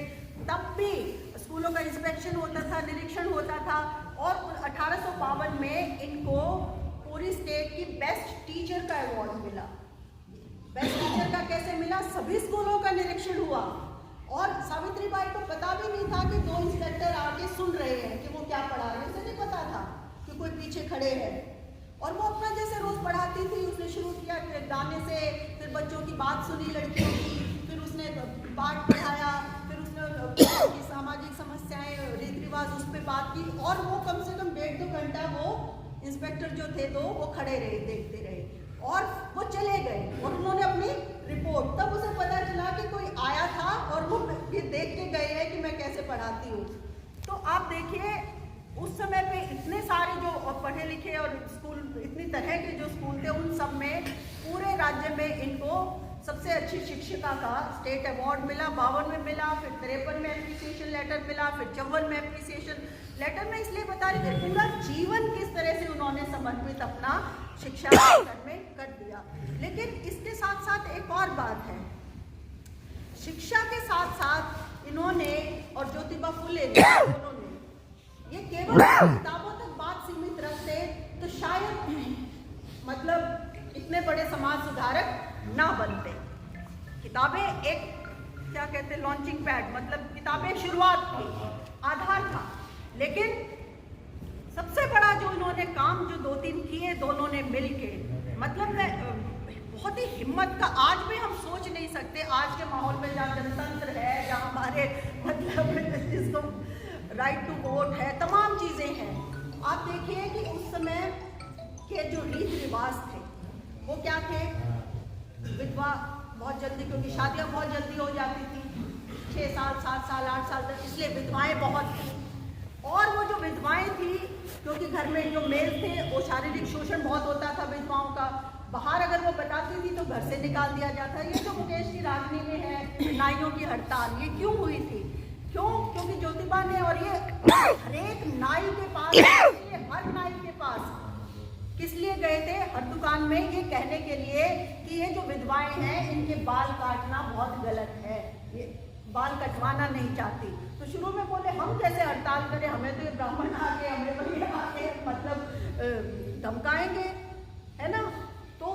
तब भी स्कूलों का इंस्पेक्शन होता था, निरीक्षण होता था। और 1852 में इनको पूरी स्टेट की बेस्ट टीचर का अवार्ड मिला। बेस्ट टीचर का कैसे मिला? सभी स्कूलों का निरीक्षण हुआ, और सावित्रीबाई को पता भी नहीं था कि 2 इंस्पेक्टर आके सुन रहे हैं कि वो क्या पढ़ा रहे हैं। उसे नहीं पता था कि कोई पीछे खड़े हैं, और वो अपना जैसे रोज पढ़ाती थी। उसने शुरू किया गाने से, फिर बच्चों की बात सुनी लड़कियों की, फिर उसने पाठ पढ़ाया, फिर उसने सामाजिक समस्याएं, रीति रिवाज, उस पर बात की। और वो कम से कम 1.5-2 घंटा वो इंस्पेक्टर जो थे 2, वो खड़े रहे, देखते रहे, और वो चले गए, और उन्होंने अपनी रिपोर्ट, तब उसे पता चला कि कोई आया था और वो ये देख के गए हैं कि मैं कैसे पढ़ाती हूँ। तो आप देखिए उस समय पे इतने सारे जो पढ़े लिखे और स्कूल, इतनी तरह के जो स्कूल थे, उन सब में पूरे राज्य में इनको सबसे अच्छी शिक्षिका का स्टेट अवार्ड मिला। 52 में मिला, फिर 53 में एप्रिसिएशन लेटर मिला, फिर 54 में एप्रिसिएशन लेटर। में इसलिए बता रही थी पूरा जीवन किस तरह से उन्होंने समर्पित अपना शिक्षा क्षेत्र में कर दिया। लेकिन इसके साथ साथ एक और बात है, शिक्षा के साथ साथ इन्होंने और ज्योतिबा फुले दोनों ने, ये केवल किताबों तक बात सीमित रखते तो शायद मतलब इतने बड़े समाज सुधारक ना बनते। किताबें एक क्या कहते हैं, लॉन्चिंग पैड, मतलब किताबें शुरुआत थी, आधार था। लेकिन सबसे बड़ा जो इन्होंने काम जो 2-3 किए दोनों ने मिलके, मतलब बहुत ही हिम्मत का, आज भी हम सोच नहीं सकते। आज के माहौल में जहाँ जनतंत्र है, जहाँ हमारे मतलब जिसको राइट टू वोट है, तमाम चीज़ें हैं। आप देखिए कि उस समय के जो रीति रिवाज थे वो क्या थे। विधवा बहुत जल्दी, क्योंकि शादियाँ बहुत जल्दी हो जाती थी, 6 साल, 7 साल, 8 साल तक, इसलिए विधवाएं बहुत थी। और वो जो विधवाएं थी, क्योंकि घर में जो मेल थे वो शारीरिक शोषण बहुत होता था विधवाओं का, बाहर अगर वो बताती थी तो घर से निकाल दिया जाता। ये जो मुकेश की रागनी में है नाइयों की हड़ताल, ये क्यों हुई थी? क्योंकि ज्योतिबा ने, और ये हर एक नाई के पास, हर नाई के पास किस लिए गए थे? हर दुकान में ये कहने के लिए कि ये जो विधवाएं हैं इनके बाल काटना बहुत गलत है, ये बाल कटवाना नहीं चाहती। तो शुरू में बोले हम कैसे हड़ताल करें, हमें तो ये ब्राह्मण आके, हमें तो ये आके मतलब धमकाएंगे, है ना। तो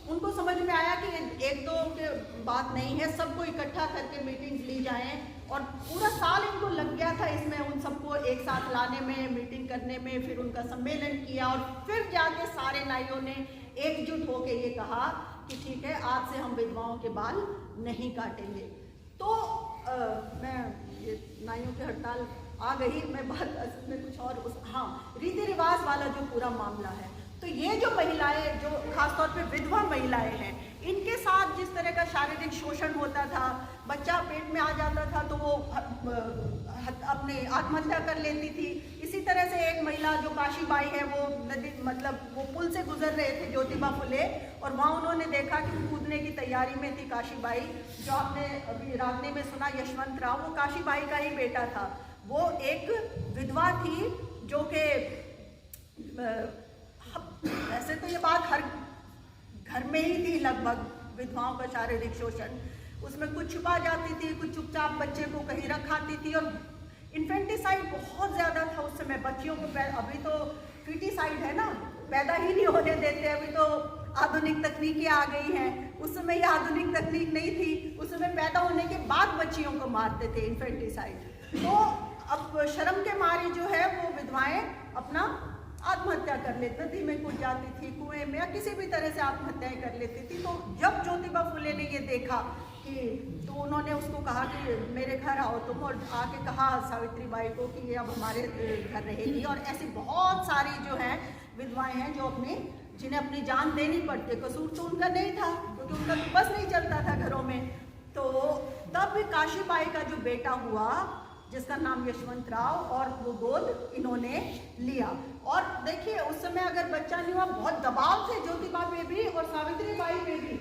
उनको समझ में आया कि 1-2 के बात नहीं है, सबको इकट्ठा करके मीटिंग्स ली जाएं। और पूरा साल इनको लग गया था इसमें, उन सबको एक साथ लाने में, मीटिंग करने में। फिर उनका सम्मेलन किया, और फिर जाके सारे नाइयों ने एकजुट होकर ये कहा कि ठीक है, आज से हम विधवाओं के बाल नहीं काटेंगे। तो मैं ये नाइयों की हड़ताल आ गई मैं बात असल में कुछ और हाँ, रीति रिवाज वाला जो पूरा मामला है। तो ये जो महिलाएं, जो खासतौर पे विधवा महिलाएं हैं, इनके साथ जिस तरह का शारीरिक शोषण होता था, बच्चा पेट में आ जाता था तो वो अपने आत्महत्या कर लेती थी। इसी तरह से एक महिला जो काशीबाई है, वो नदी मतलब वो पुल से गुजर रहे थे ज्योतिबा फुले, और वहाँ उन्होंने देखा कि कूदने की तैयारी में थी काशीबाई। जो आपने अभी रागनी में सुना यशवंतराव, वो काशीबाई का ही बेटा था। वो एक विधवा थी जो कि वैसे तो ये बात हर घर में ही थी लगभग, विधवाओं का शारीरिक शोषण। उसमें कुछ छुपा जाती थी, कुछ चुपचाप बच्चे को कहीं रखाती थी, और इन्फेंटिसाइड बहुत ज़्यादा था उस समय बच्चियों को। अभी तो फीटिसाइड है ना, पैदा ही नहीं होने देते, अभी तो आधुनिक तकनीकें आ गई हैं। उस समय ये आधुनिक तकनीक नहीं थी, उस समय पैदा होने के बाद बच्चियों को मारते थे इन्फेंटिसाइड। तो अब शर्म के मारे जो है वो विधवाएं अपना आत्महत्या कर लेती, नदी में कूद जाती थी, कुएं में, या किसी भी तरह से आत्महत्याएं कर लेती थी। तो जब ज्योतिबा फुले ने ये देखा कि, तो उन्होंने उसको कहा कि मेरे घर आओ तुम, और आके कहा सावित्री बाई को कि ये अब हमारे घर रहेगी। और ऐसी बहुत सारी जो हैं विधवाएं हैं जो जिन्हें अपनी जान देनी पड़ती, कसूर तो उनका नहीं था क्योंकि उनका तो बस नहीं चलता था घरों में। तो तब काशीबाई का जो बेटा हुआ जिसका नाम यशवंतराव, और वो गोद इन्होंने लिया। और देखिए उस समय अगर बच्चा नहीं हुआ, बहुत दबाव थे ज्योतिबा पे भी और सावित्री बाई पे भी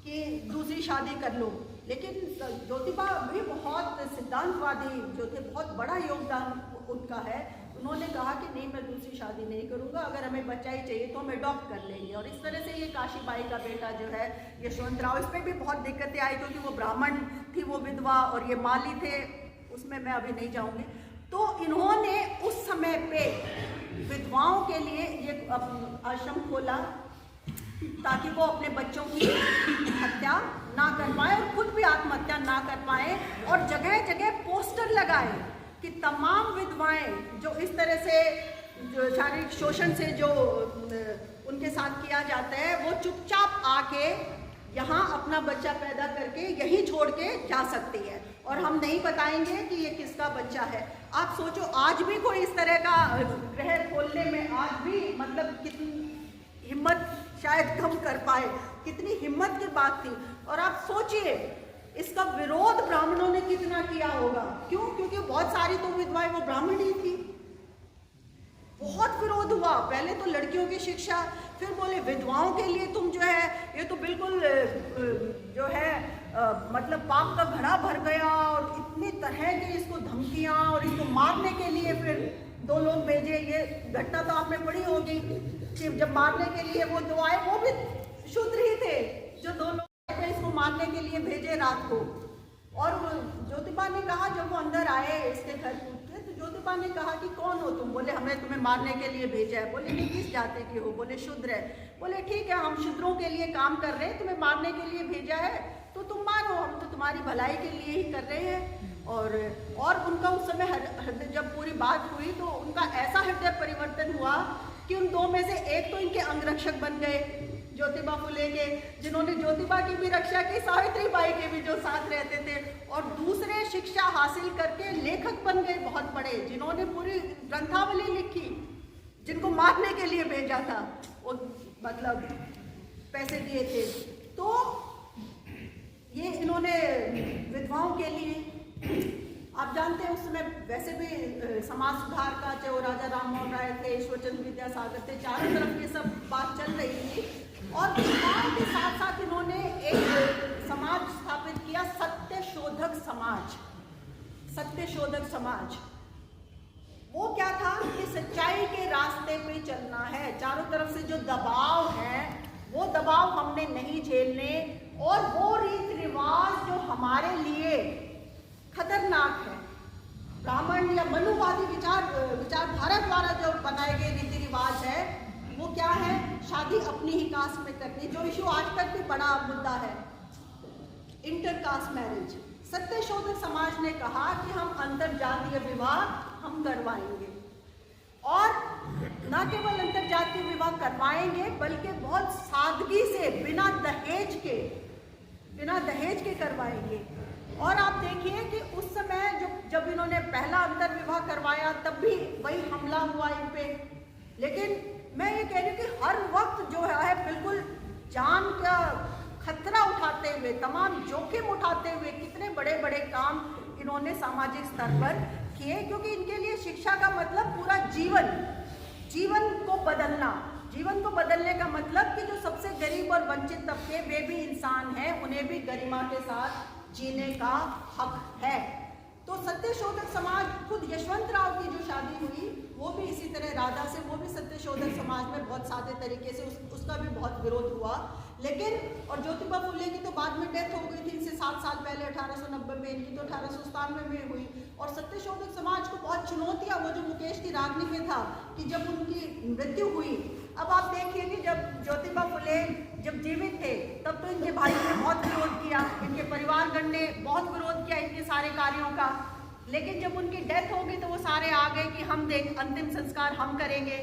कि दूसरी शादी कर लो। लेकिन ज्योतिबा भी बहुत सिद्धांतवादी जो थे, बहुत बड़ा योगदान उनका है। उन्होंने कहा कि नहीं, मैं दूसरी शादी नहीं करूंगा, अगर हमें बच्चा ही चाहिए तो हम अडॉप्ट कर लेंगे। और इस तरह से ये काशीबाई का बेटा जो है यशवंतराव, इस पर भी बहुत दिक्कतें आई क्योंकि वो ब्राह्मण थी, वो विधवा, और ये माली थे, उसमें मैं अभी नहीं जाऊंगी। तो इन्होंने उस समय पे विधवाओं के लिए ये आश्रम खोला ताकि वो अपने बच्चों की हत्या ना कर पाए और खुद भी आत्महत्या ना कर पाए, और जगह जगह पोस्टर लगाए कि तमाम विधवाएं जो इस तरह से जो शारीरिक शोषण से जो उनके साथ किया जाता है, वो चुपचाप आके यहाँ अपना बच्चा पैदा करके यहीं छोड़ के जा सकती है, और हम नहीं बताएंगे कि ये किसका बच्चा है। आप सोचो, आज भी कोई इस तरह का ग्रह खोलने में आज भी मतलब कितनी हिम्मत शायद कम कर पाए, कितनी हिम्मत की बात थी। और आप सोचिए इसका विरोध ब्राह्मणों ने कितना किया होगा। क्यों? क्योंकि बहुत सारी तो विधवाएं वो ब्राह्मण ही थी। बहुत विरोध हुआ, पहले तो लड़कियों की शिक्षा, फिर बोले विधवाओं के लिए तुम जो है ये तो बिल्कुल जो है मतलब पाप का घड़ा भर गया, और इतनी तरह की इसको धमकियां, और इसको मारने के लिए फिर 2 लोग भेजे। ये घटना तो आपने पढ़ी होगी कि जब मारने के लिए वो 2 आए, वो भी शूद्र ही थे, जो 2 लोग आए थे इसको मारने के लिए भेजे रात को। और ज्योतिबा ने कहा, जब वो अंदर आए इसके घर कूद के, तो ज्योतिबा ने कहा कि कौन हो तुम? बोले हमने तुम्हें मारने के लिए भेजा है। बोले नहीं, किस जाति के हो? बोले शूद्र है। बोले ठीक है, हम शूद्रों के लिए काम कर रहे हैं, तुम्हें मारने के लिए भेजा है तो तुम मारो, हम तो तुम्हारी भलाई के लिए ही कर रहे हैं। और उनका उस समय हृदय, जब पूरी बात हुई तो उनका ऐसा हृदय परिवर्तन हुआ कि उन 2 में से एक तो इनके अंगरक्षक बन गए, ज्योतिबा फुले के, जिन्होंने ज्योतिबा की भी रक्षा की, सावित्री बाई के भी जो साथ रहते थे, और दूसरे शिक्षा हासिल करके लेखक बन गए बहुत बड़े, जिन्होंने पूरी ग्रंथावली लिखी, जिनको मारने के लिए भेजा था, वो मतलब पैसे दिए थे। तो ये इन्होंने विधवाओं के लिए, आप जानते हैं उस समय वैसे भी समाज सुधार का, चाहे वो राजा राम मोहन राय थे, ईश्वरचंद्र विद्यासागर थे, चारों तरफ ये सब बात चल रही थी। और विधवाओं के साथ साथ इन्होंने एक समाज स्थापित किया, सत्यशोधक समाज। सत्यशोधक समाज वो क्या था कि सच्चाई के रास्ते पे चलना है, चारों तरफ से जो दबाव है वो दबाव हमने नहीं झेलने, और वो रीति रिवाज जो हमारे लिए खतरनाक है, ब्राह्मण या मनुवादी विचारधारा द्वारा जो बनाए गए रीति रिवाज है, वो क्या है? शादी अपनी ही कास्ट में करनी, जो इशू आज तक भी बड़ा मुद्दा है, inter caste marriage. Satyashodhak Samaj ने कहा कि हम अंतर जातीय विवाह हम करवाएंगे, और न केवल अंतर जातीय विवाह करवाएंगे बल्कि बहुत सादगी से, बिना दहेज के करवाएंगे। और आप देखिए कि उस समय जब इन्होंने पहला अंतर्विवाह करवाया तब भी वही हमला हुआ इन पे। लेकिन मैं ये कह रही हूँ कि हर वक्त जो है बिल्कुल जान का खतरा उठाते हुए, तमाम जोखिम उठाते हुए कितने बड़े बड़े काम इन्होंने सामाजिक स्तर पर किए, क्योंकि इनके लिए शिक्षा का मतलब पूरा जीवन को बदलना। जीवन को बदलने का मतलब कि जो सबसे गरीब और वंचित तबके वे भी इंसान हैं, उन्हें भी गरिमा के साथ जीने का हक है। तो सत्यशोधक समाज, खुद यशवंत राव की जो शादी हुई वो भी इसी तरह राधा से, वो भी सत्यशोधक समाज में बहुत सादे तरीके से उसका भी बहुत विरोध हुआ। लेकिन और ज्योतिबा फुले की तो बाद में डेथ हो गई थी, इनसे 7 साल पहले 1890 में, इनकी तो 1897 में हुई। और सत्यशोधक समाज को बहुत चुनौतियाँ, वो जो मुकेश की रागनी में था कि जब उनकी मृत्यु हुई, अब आप देखिए कि जब ज्योतिबा फुले जब जीवित थे तब तो इनके भाई ने बहुत विरोध किया, इनके परिवारगण ने बहुत विरोध किया इनके सारे कार्यों का। लेकिन जब उनकी डेथ हो गई तो वो सारे आ गए कि हम अंतिम संस्कार हम करेंगे।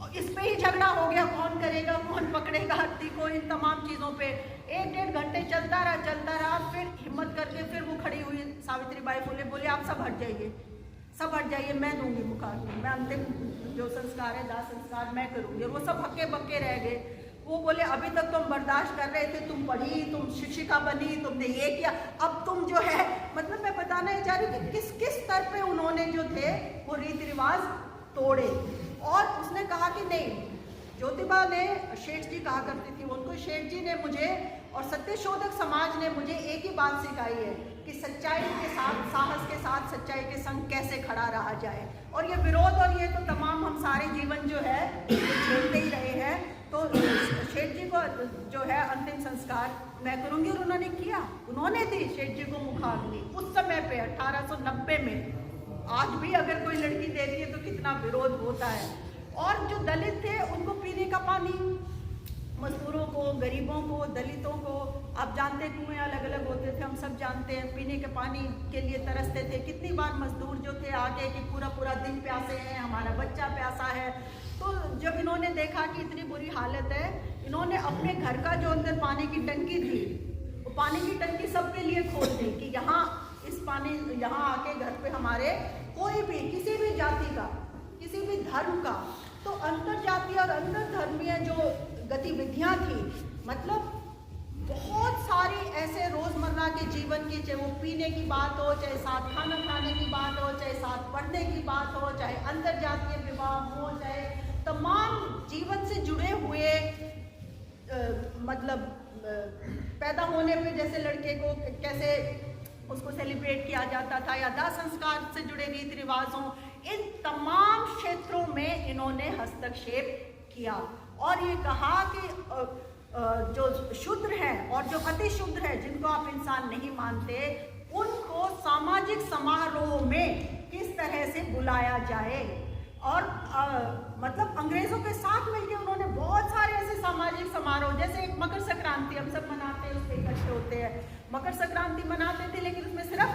और इस पे ही झगड़ा हो गया, कौन करेगा, कौन पकड़ेगा हत्ती को, इन तमाम चीज़ों पे 1-1.5 घंटे चलता रहा। फिर हिम्मत करके फिर वो खड़ी हुई सावित्रीबाई फुले, बोले आप सब हट जाइए, मैं दूंगी मुखाग्नि, मैं अंतिम जो संस्कार है, दाह संस्कार मैं करूंगी। और वो सब हक्के बक्के रह गए। वो बोले अभी तक तुम बर्दाश्त कर रहे थे, तुम पढ़ी, तुम शिक्षिका बनी, तुमने ये किया, अब तुम जो है, मतलब मैं बताना ही चाह रही हूँ कि किस किस स्तर पे उन्होंने जो थे वो रीति रिवाज तोड़े। और उसने कहा कि नहीं, ज्योतिबा ने, शेठ जी कहा करती थी उनको, शेठ जी ने मुझे और सत्यशोधक समाज ने मुझे एक ही बात सिखाई है कि सच्चाई के साथ, साहस के साथ सच्चाई के संग कैसे खड़ा रहा जाए। और ये विरोध और ये तो तमाम हम सारे जीवन जो है झेलते ही रहे हैं। तो शेठ जी को जो है अंतिम संस्कार मैं करूंगी, और उन्होंने किया, उन्होंने दी शेठ जी को मुखाग्नि उस समय पे 1890 में। आज भी अगर कोई लड़की देती है तो कितना विरोध होता है। और जो दलित थे उनको पीने का पानी, मजदूरों को, गरीबों को, दलितों को, आप जानते कुएं अलग अलग होते थे, हम सब जानते हैं, पीने के पानी के लिए तरसते थे। कितनी बार मजदूर जो थे आके कि पूरा पूरा दिन प्यासे हैं, हमारा बच्चा प्यासा है। तो जब इन्होंने देखा कि इतनी बुरी हालत है, इन्होंने अपने घर का जो अंदर पानी की टंकी थी, वो पानी की टंकी सबके लिए खोल दी कि यहाँ इस पानी, यहाँ आके घर पे हमारे कोई भी, किसी भी जाति का, किसी भी धर्म का, तो अंतर जातीय और अंतर धर्मीय जो गतिविधियाँ थी, मतलब बहुत सारी ऐसे रोजमर्रा के जीवन की, चाहे वो पीने की बात हो, चाहे साथ खाना खाने की बात हो, चाहे साथ पढ़ने की बात हो, चाहे अंतर जातीय विवाह हो, चाहे तमाम जीवन से जुड़े हुए मतलब पैदा होने पे जैसे लड़के को कैसे उसको सेलिब्रेट किया जाता था, या दाह संस्कार से जुड़े रीति रिवाजों, इन तमाम क्षेत्रों में इन्होंने हस्तक्षेप किया। और ये कहा कि जो शुद्र हैं और जो अति शुद्र है, जिनको आप इंसान नहीं मानते, उनको सामाजिक समारोह में किस तरह से बुलाया जाए। और मतलब अंग्रेजों के साथ मिलकर उन्होंने बहुत सारे ऐसे सामाजिक समारोह, जैसे एक मकर संक्रांति हम सब मनाते हैं, उसके इकट्ठे होते हैं, मकर संक्रांति मनाते थे, लेकिन उसमें सिर्फ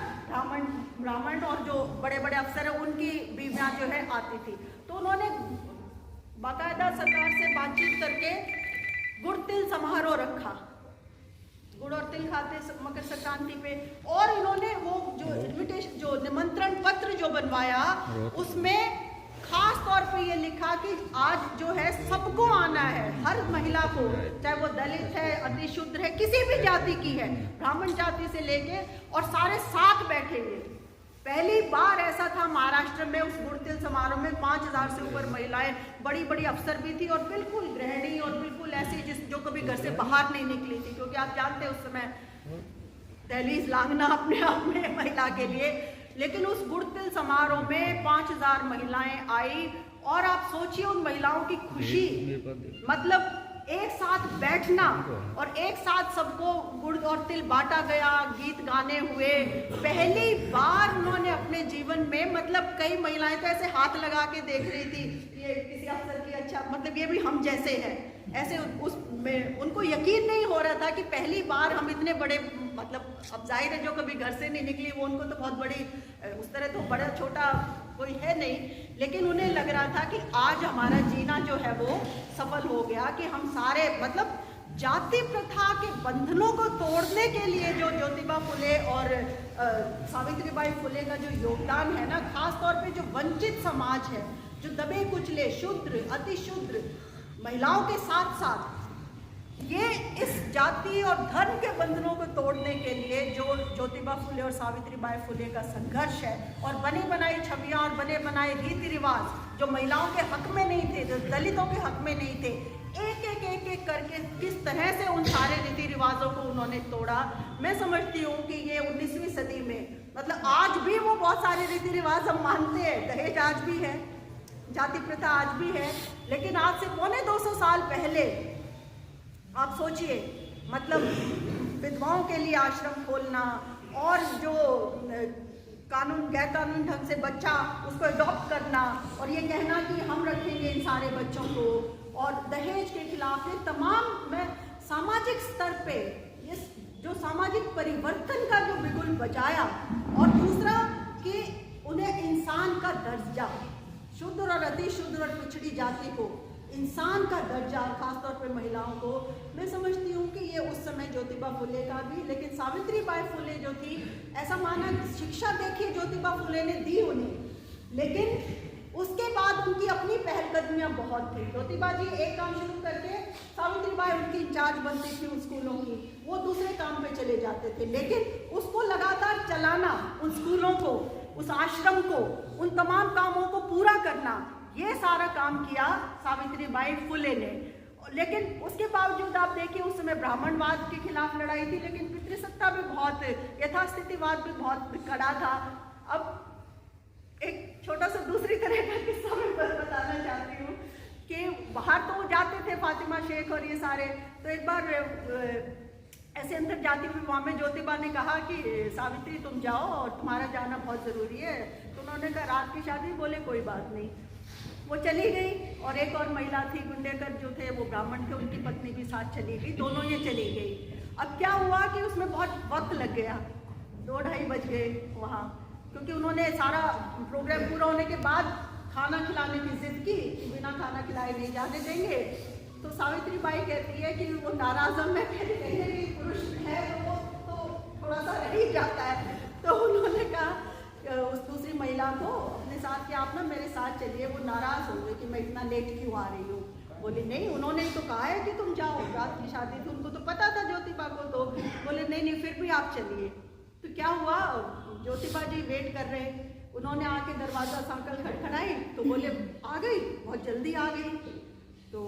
ब्राह्मण और जो बड़े बड़े अफसर हैं उनकी बीवियां जो है आती थी। तो उन्होंने बाकायदा सरकार से बातचीत करके गुड़ तिल समारोह रखा, गुड़ और तिल खाते मकर संक्रांति पे। और इन्होंने वो जो इन्विटेशन, जो निमंत्रण पत्र जो बनवाया, उसमें खास तौर पे ये लिखा कि आज जो है सबको आना है, हर महिला को, चाहे वो दलित है, अति शुद्र है, किसी भी जाति की है, ब्राह्मण जाति से लेके, और सारे साथ बैठेंगे। पहली बार ऐसा था महाराष्ट्र में, उस गुड़ तिल समारोह में 5000 से ऊपर महिलाएं, बड़ी बड़ी अफसर भी थी, और बिल्कुल गृहिणी, और बिल्कुल ऐसी जो कभी घर से बाहर नहीं निकली थी, क्योंकि आप जानते हैं उस समय दहलीज लांघना अपने आप में महिला के लिए। लेकिन उस गुड़ तिल समारोह में 5000 महिलाएं आई, और आप सोचिए उन महिलाओं की खुशी, मतलब एक साथ बैठना और एक साथ सबको गुड़ और तिल बांटा गया, गीत गाने हुए। पहली बार उन्होंने अपने जीवन में, मतलब कई महिलाएं तो ऐसे हाथ लगा के देख रही थी, ये किसी अफसर की, अच्छा मतलब ये भी हम जैसे हैं, ऐसे उसमें उनको यकीन नहीं हो रहा था कि पहली बार हम इतने बड़े, मतलब अब जाहिर है जो कभी घर से नहीं निकली वो उनको तो बहुत बड़ी, उस तरह तो बड़ा छोटा कोई है नहीं, लेकिन उन्हें लग रहा था कि आज हमारा जीना जो है वो सफल हो गया, कि हम सारे, मतलब जाति प्रथा के बंधनों को तोड़ने के लिए जो ज्योतिबा फुले और सावित्रीबाई फुले का जो योगदान है ना, खास तौर पे जो वंचित समाज है, जो दबे कुचले, शूद्र, अति शूद्र महिलाओं के साथ साथ, ये इस जाति और धर्म के बंधनों को तोड़ने के लिए जो ज्योतिबा फुले और सावित्रीबाई फुले का संघर्ष है, और बनी बनाई छवियां और बने बनाए रीति रिवाज जो महिलाओं के हक में नहीं थे, जो दलितों के हक में नहीं थे, एक करके किस तरह से उन सारे रीति रिवाजों को उन्होंने तोड़ा। मैं समझती हूँ कि ये 19वीं सदी में, मतलब आज भी वो बहुत सारे रीति रिवाज हम मानते हैं, दहेज आज भी है, जाति प्रथा आज भी है, लेकिन आज से पौने 200 साल पहले आप सोचिए, मतलब विधवाओं के लिए आश्रम खोलना, और जो गैर कानून ढंग से बच्चा उसको अडॉप्ट करना, और ये कहना कि हम रखेंगे इन सारे बच्चों को, और दहेज के खिलाफ ये तमाम में सामाजिक स्तर पे ये जो सामाजिक परिवर्तन का जो बिगुल बजाया, और दूसरा कि उन्हें इंसान का दर्जा, शुद्र और अति शुद्र और पिछड़ी जाति को इंसान का दर्जा, खासतौर पे महिलाओं को, मैं समझती हूँ कि ये उस समय ज्योतिबा फुले का भी, लेकिन सावित्रीबाई फुले जो थी, ऐसा माना कि शिक्षा देखिए ज्योतिबा फुले ने दी उन्हें, लेकिन उसके बाद उनकी अपनी पहलकदमियाँ बहुत थी। ज्योतिबा जी एक काम शुरू करके, सावित्रीबाई उनकी इंचार्ज बनती थी उन स्कूलों की, वो दूसरे काम पे चले जाते थे, लेकिन उसको लगातार चलाना, उन स्कूलों को, उस आश्रम को, उन तमाम कामों को पूरा करना, ये सारा काम किया सावित्रीबाई फुले ने। लेकिन उसके बावजूद आप देखिए, उस समय ब्राह्मणवाद के खिलाफ लड़ाई थी, लेकिन पितृसत्ता भी बहुत, यथास्थितिवाद भी बहुत कड़ा था। अब एक छोटा सा दूसरी तरह का किस्सा मैं बताना चाहती हूँ कि बाहर तो वो जाते थे, फातिमा शेख और ये सारे, तो एक बार ऐसे अंतर जाति विवाह में ज्योतिबा ने कहा कि सावित्री तुम जाओ और तुम्हारा जाना बहुत ज़रूरी है, तो उन्होंने कहा रात की शादी, बोले कोई बात नहीं, वो चली गई। और एक और महिला थी, गुंडेकर जो थे वो ब्राह्मण थे, उनकी पत्नी भी साथ चली गई, दोनों ये चली गई। अब क्या हुआ कि उसमें बहुत वक्त लग गया, 2-2:30 बज गए वहाँ, क्योंकि उन्होंने सारा प्रोग्राम पूरा होने के बाद खाना खिलाने की जिद की कि बिना खाना खिलाए नहीं जाने देंगे। तो सावित्रीबाई कहती है कि वो नाराज़ में कहेंगे कि पुरुष है तो वो तो थोड़ा सा रह ही जाता है। तो उन्होंने कहा उस दूसरी महिला को अपने साथ कि आप ना मेरे साथ चलिए। वो नाराज़ हो गई कि मैं इतना लेट क्यों आ रही हूँ। बोली नहीं, उन्होंने ही तो कहा है कि तुम जाओ, रात की शादी थी, उनको तो पता था ज्योतिबा को। तो बोले नहीं फिर भी आप चलिए। तो क्या हुआ, ज्योतिबा जी वेट कर रहे, उन्होंने आके दरवाज़ा सांकल खड़खड़ाई तो बोले आ गई, बहुत जल्दी आ गई। तो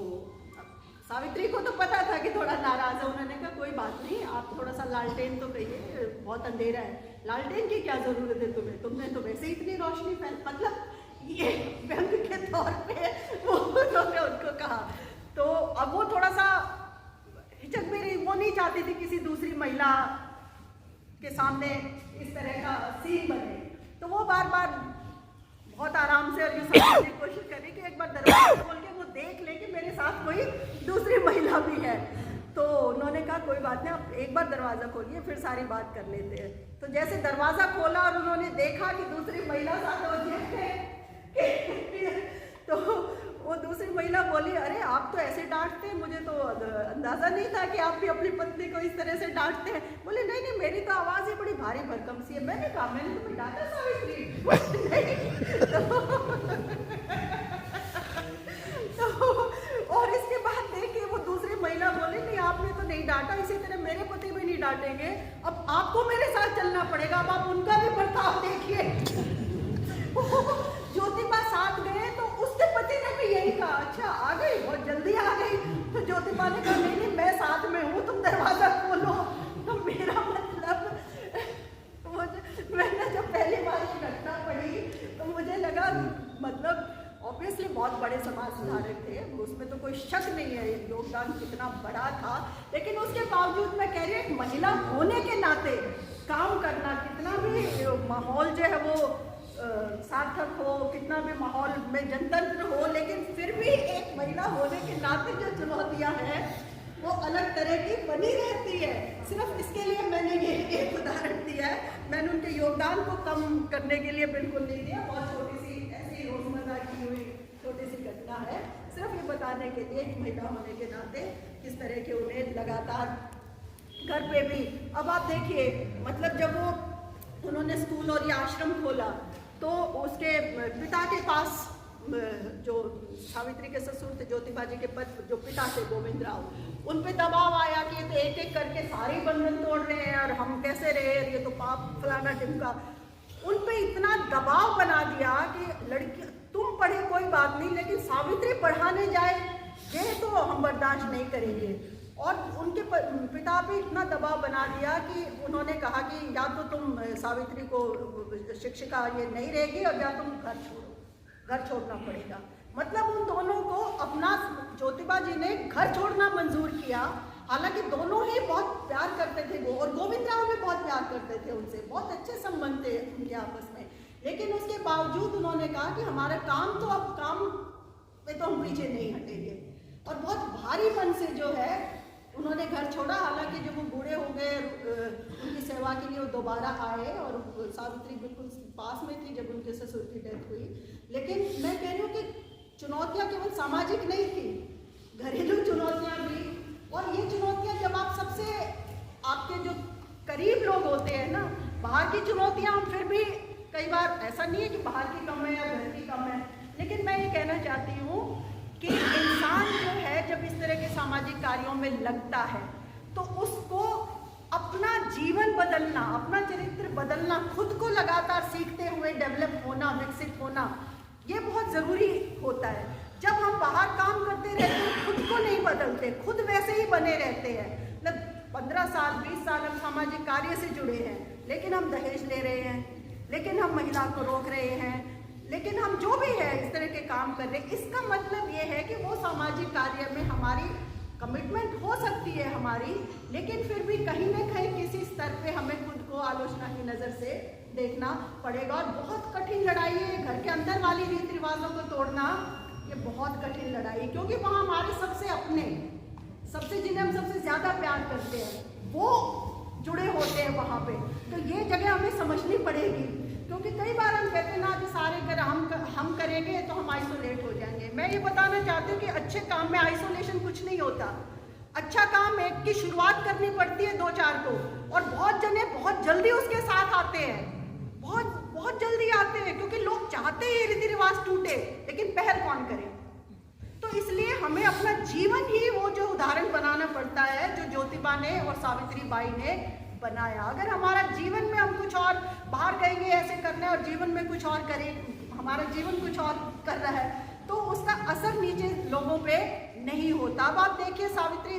सावित्री को तो पता था कि थोड़ा नाराज़ है। उन्होंने कहा कोई बात नहीं, आप थोड़ा सा लालटेन तो कहिए, बहुत अंधेरा है। लालटेन की क्या ज़रूरत है तुम्हें, तुमने तो वैसे ही इतनी रोशनी फैल, मतलब ये व्यंग के तौर पे वो उन्होंने उनको कहा। तो अब वो थोड़ा सा हिचक भी रही, वो नहीं चाहती थी किसी दूसरी महिला के सामने इस तरह का सीन बने। तो वो बार बार बहुत आराम से और ये समझने की कोशिश करी कि एक बार दरवाजा खोल के वो देख ले कि मेरे साथ कोई दूसरी महिला भी है। तो उन्होंने कहा कोई बात नहीं, आप एक बार दरवाज़ा खोलिए, फिर सारी बात कर लेते हैं। तो जैसे दरवाज़ा खोला और उन्होंने देखा कि दूसरी महिला साथ तो वो दूसरी महिला बोली अरे आप तो ऐसे डांटते हैं, मुझे तो अंदाज़ा नहीं था कि आप भी अपनी पत्नी को इस तरह से डांटते हैं। बोले नहीं मेरी तो आवाज़ ही बड़ी भारी भरकम सी है। मैंने कहा मैंने तुम्हें डांटा सावित्री? तो और इसके बाद देखिए वो दूसरी महिला बोली नहीं आपने तो नहीं डांटा, इसी तरह मेरे पति भी नहीं डांटेंगे, अब आपको मेरे साथ चलना पड़ेगा, अब आप उनका भी बर्ताव देखिए। ज्योतिबा साथ गए तो उसके पति ने भी यही कहा अच्छा आ गई, बहुत जल्दी आ गई। तो ज्योतिबा ने कहा नहीं मैं साथ में हूँ, तुम दरवाजा खोलो। तो मेरा मतलब मैंने जब पहली बार ये घटना पढ़ी तो मुझे लगा मतलब ऑब्वियसली बहुत बड़े समाज सुधारक थे, उसमें तो कोई शक नहीं है योगदान कितना बड़ा था। लेकिन उसके बावजूद मैं कह रही हूँ एक महिला होने के नाते काम करना, कितना भी माहौल जो है वो सार्थक हो, कितना भी माहौल में जनतंत्र हो, लेकिन फिर भी एक महिला होने के नाते जो चुनौतियाँ हैं वो अलग तरह की बनी रहती है। सिर्फ इसके लिए मैंने ये एक उदाहरण दिया है, मैंने उनके योगदान को कम करने के लिए बिल्कुल नहीं दिया। बहुत छोटी सी ऐसी रोजमर्रा की हुई छोटी सी घटना है, सिर्फ ये बताने के लिए कि महिला होने के नाते किस तरह के उन्हें लगातार घर पे भी। अब आप देखिए, मतलब जब वो उन्होंने स्कूल और ये आश्रम खोला तो उसके पिता के पास जो सावित्री के ससुर थे, ज्योतिबा जी के जो पिता थे गोविंद राव, उन पे दबाव आया कि ये तो एक एक करके सारे बंधन तोड़ रहे हैं और हम कैसे रहे, ये तो पाप फलाना टिमका। उन पे इतना दबाव बना दिया कि लड़की तुम पढ़े कोई बात नहीं, लेकिन सावित्री पढ़ाने जाए ये तो हम बर्दाश्त नहीं करेंगे। और उनके पिता पे इतना दबाव बना दिया कि उन्होंने कहा कि या तो तुम सावित्री को शिक्षिका ये नहीं रहेगी और या तुम घर छोड़ना पड़ेगा। मतलब उन दोनों को अपना, ज्योतिबा जी ने घर छोड़ना मंजूर किया। हालांकि दोनों ही बहुत प्यार करते थे वो, और गोविंद राव भी बहुत प्यार करते थे उनसे, बहुत अच्छे संबंध थे उनके आपस में। लेकिन उसके बावजूद उन्होंने कहा कि हमारा काम तो अब काम पे तो हम पीछे नहीं हटेंगे, और बहुत भारी मन से जो है उन्होंने घर छोड़ा। हालांकि जब वो बूढ़े हो गए, उनकी सेवा के लिए वो दोबारा आए, और सावित्री बिल्कुल पास में थी जब उनके ससुर की डेथ हुई। लेकिन मैं कह रही हूँ कि चुनौतियाँ केवल सामाजिक नहीं थी, घरेलू चुनौतियाँ भी। और ये चुनौतियाँ जब आप सबसे आपके जो करीब लोग होते हैं ना, बाहर की चुनौतियाँ हम फिर भी कई बार, ऐसा नहीं है कि बाहर की कम है या घर की कम है, लेकिन मैं ये कहना चाहती हूँ कि इंसान जो है जब इस तरह के सामाजिक कार्यों में लगता है तो उसको अपना जीवन बदलना, अपना चरित्र बदलना, खुद को लगातार सीखते हुए डेवलप होना, विकसित होना, ये बहुत ज़रूरी होता है। जब हम बाहर काम करते रहते हैं, खुद को नहीं बदलते, खुद वैसे ही बने रहते हैं। मतलब 15 साल 20 साल हम सामाजिक कार्य से जुड़े हैं, लेकिन हम दहेज ले रहे हैं, लेकिन हम महिला को रोक रहे हैं, लेकिन हम जो भी है इस तरह के काम कर रहे हैं। इसका मतलब ये है कि वो सामाजिक कार्य में हमारी कमिटमेंट हो सकती है हमारी, लेकिन फिर भी कहीं ना कहीं किसी स्तर पे हमें खुद को आलोचना की नज़र से देखना पड़ेगा। और बहुत कठिन लड़ाई है घर के अंदर वाली रीति रिवाजों को तोड़ना, ये बहुत कठिन लड़ाई, क्योंकि वहाँ हमारे सबसे अपने, सबसे जिन्हें हम सबसे ज़्यादा प्यार करते हैं, वो जुड़े होते हैं वहाँ पे। तो ये जगह हमें समझनी पड़ेगी, क्योंकि कई बार हम कहते हैं ना कि सारे कर हम करेंगे तो हम आइसोलेट हो जाएंगे। मैं ये बताना चाहती हूँ कि अच्छे काम में आइसोलेशन कुछ नहीं होता। अच्छा काम एक की शुरुआत करनी पड़ती है 2-4 को, और बहुत जने बहुत जल्दी उसके साथ आते हैं, बहुत जल्दी आते हैं, क्योंकि लोग चाहते हैं रीति रिवाज टूटे, लेकिन पहल कौन करे। तो इसलिए हमें अपना जीवन ही वो जो उदाहरण बनाना पड़ता है जो ज्योतिबा ने और सावित्री बाई ने बनाया। अगर हमारा जीवन में हम कुछ और बाहर कहेंगे ऐसे करना है और जीवन में कुछ और करें, हमारा जीवन कुछ और कर रहा है, तो उसका असर नीचे लोगों पे नहीं होता। अब आप देखिए, सावित्री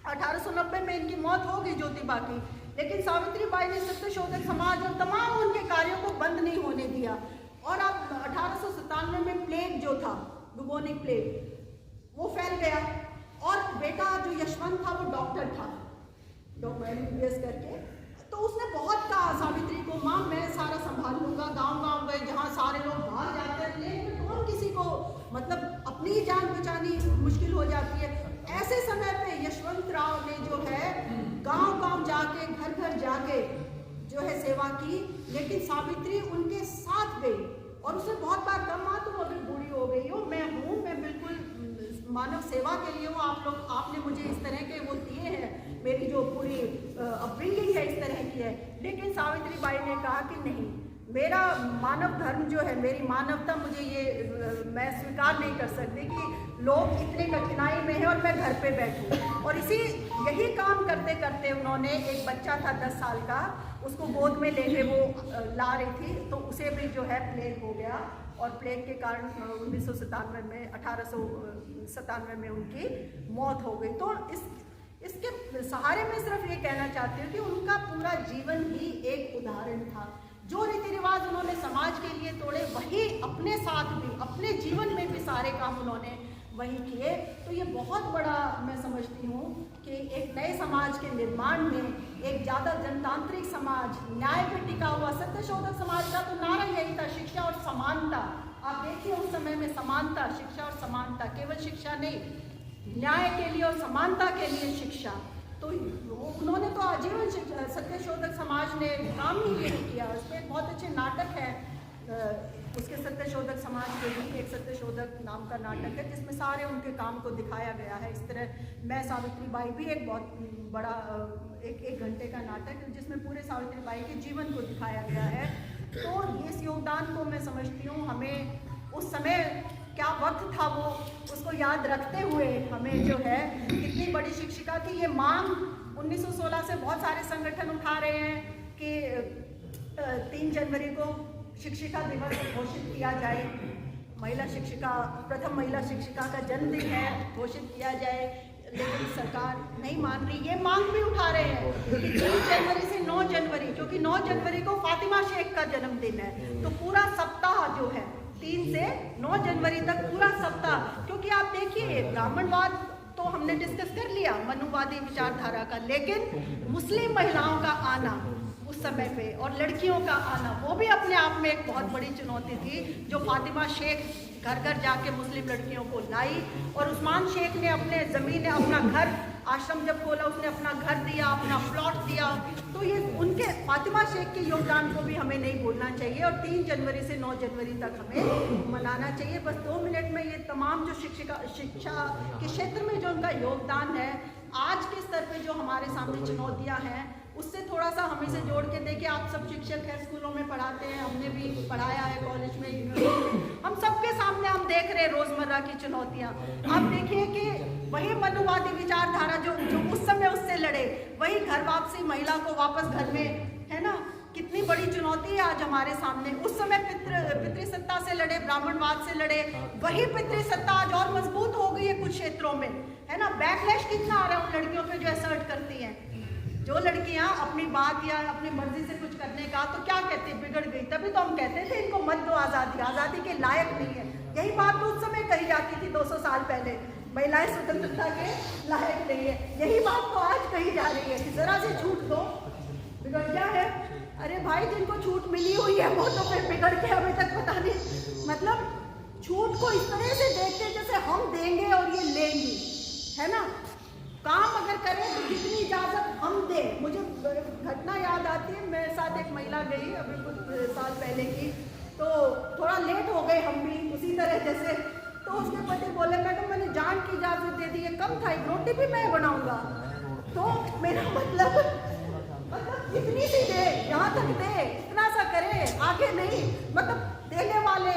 1890 में इनकी मौत हो गई ज्योतिबा की, लेकिन सावित्री बाई ने सत्यशोधक समाज और तमाम उनके कार्यों को बंद नहीं होने दिया। और अब 1897 में प्लेग जो था, बुबोनिक प्लेग, वो फैल गया, और बेटा जो यशवंत था वो डॉक्टर था, MBBS करके। तो उसने बहुत कहा सावित्री को, माँ मैं सारा संभाल लूँगा, गांव में जहाँ सारे लोग बाहर जाते हैं प्लेग में, कौन किसी को, मतलब अपनी जान बचानी मुश्किल हो जाती है। ऐसे समय पे यशवंत राव ने जो है गांव जाके, घर जाके जो है सेवा की, लेकिन सावित्री उनके साथ गई। और उसने बहुत बार कहा, माँ तुम अभी बूढ़ी हो गई हो, मैं बिल्कुल मानव सेवा के लिए हूँ, आपने मुझे इस तरह के वो दिए हैं, मेरी जो पूरी अपब्रिंगिंग है इस तरह की है। लेकिन सावित्री बाई ने कहा कि नहीं, मेरा मानव धर्म जो है, मेरी मानवता, मुझे ये मैं स्वीकार नहीं कर सकती कि लोग इतने कठिनाई में हैं और मैं घर पे बैठूं। और यही काम करते करते उन्होंने, एक बच्चा था 10 साल का, उसको गोद में लेके वो ला रही थी, तो उसे भी जो है प्लेग हो गया, और प्लेग के कारण 1897 में उनकी मौत हो गई। तो इसके सहारे में सिर्फ ये कहना चाहती हूँ कि उनका पूरा जीवन ही एक उदाहरण था। जो रीति रिवाज उन्होंने समाज के लिए तोड़े, वही अपने साथ भी, अपने जीवन में भी सारे काम उन्होंने वही किए। तो ये बहुत बड़ा मैं समझती हूँ कि एक नए समाज के निर्माण में, एक ज़्यादा जनतांत्रिक समाज, न्याय पे टिका हुआ सत्यशोधक समाज का तो नारा यही था, शिक्षा और समानता। आप देखिए उस समय में समानता, शिक्षा और समानता, केवल शिक्षा नहीं, न्याय के लिए और समानता के लिए शिक्षा। तो उन्होंने तो आजीवन सत्यशोधक समाज ने काम ही यही किया। उसमें बहुत अच्छे नाटक है, उसके सत्यशोधक समाज के ही एक सत्यशोधक नाम का नाटक है जिसमें सारे उनके काम को दिखाया गया है। इस तरह मैं सावित्रीबाई भी एक बहुत बड़ा एक घंटे का नाटक है जिसमें पूरे सावित्रीबाई के जीवन को दिखाया गया है। तो इस योगदान को मैं समझती हूँ हमें उस समय क्या वक्त था वो उसको याद रखते हुए हमें जो है कितनी बड़ी शिक्षिका की ये मांग 1916 से बहुत सारे संगठन उठा रहे हैं कि 3 जनवरी को शिक्षिका दिवस घोषित किया जाए, महिला शिक्षिका प्रथम महिला शिक्षिका का जन्मदिन है घोषित किया जाए, लेकिन सरकार नहीं मान रही। ये मांग भी उठा रहे हैं कि 3 जनवरी से 9 जनवरी, क्योंकि 9 जनवरी को फातिमा शेख का जन्मदिन है, तो पूरा सप्ताह जो है 3 से 9 जनवरी तक पूरा सप्ताह, क्योंकि आप देखिए ब्राह्मणवाद तो हमने डिस्कस कर लिया मनुवादी विचारधारा का, लेकिन मुस्लिम महिलाओं का आना उस समय पे और लड़कियों का आना वो भी अपने आप में एक बहुत बड़ी चुनौती थी, जो फातिमा शेख घर घर जाके मुस्लिम लड़कियों को लाई। और उस्मान शेख ने अपने ज़मीन अपना घर आश्रम जब खोला उसने अपना घर दिया, अपना प्लॉट दिया। तो ये उनके फातिमा शेख के योगदान को भी हमें नहीं भूलना चाहिए और 3 जनवरी से 9 जनवरी तक हमें मनाना चाहिए। बस 2 मिनट में ये तमाम जो शिक्षा के क्षेत्र में जो उनका योगदान है, आज के स्तर पे जो हमारे सामने चुनौतियाँ हैं उससे थोड़ा सा हम इसे जोड़ के देखिए। आप सब शिक्षक हैं, स्कूलों में पढ़ाते हैं, हमने भी पढ़ाया है कॉलेज में, यूनिवर्सिटी में, हम सबके सामने हम देख रहे हैं रोजमर्रा की चुनौतियाँ। आप देखिए कि वही मनुवादी विचारधारा जो उस समय उससे लड़े, वही घर वापसी महिला को वापस घर में, है ना, कितनी बड़ी चुनौती है आज हमारे सामने। उस समय पितृसत्ता से लड़े, ब्राह्मणवाद से लड़े, वही पितृसत्ता आज और मजबूत हो गई है कुछ क्षेत्रों में, है ना। बैकलैश कितना आ रहा है उन लड़कियों पे जो असर्ट करती हैं। जो लड़कियां अपनी बात या अपनी मर्जी से कुछ करने का तो क्या कहते हैं, बिगड़ गई। तभी तो हम कहते थे इनको मत दो आज़ादी, आज़ादी के लायक नहीं है। यही बात तो उस समय कही जाती थी 200 साल पहले, महिलाएं स्वतंत्रता के लायक नहीं है। यही बात तो आज कही जा रही है कि जरा से छूट दो, बिगड़ क्या है। अरे भाई, जिनको छूट मिली हुई है वो तो फिर बिगड़ के अभी तक पता नहीं, मतलब छूट को इस तरह से देखते जैसे हम देंगे और ये लेंगी, है ना। काम अगर करें तो जितनी इजाज़त हम दें। मुझे घटना याद आती है, मेरे साथ एक महिला गई अभी कुछ साल पहले की, तो थोड़ा लेट हो गए हम भी उसी तरह जैसे, तो उसके पति बोले मैडम मैंने जान की इजाज़त दे दी है, कब था, एक रोटी भी मैं बनाऊंगा। तो मेरा मतलब इतनी सी दे, यहाँ तक दे, इतना सा करे, आगे नहीं। मतलब देने वाले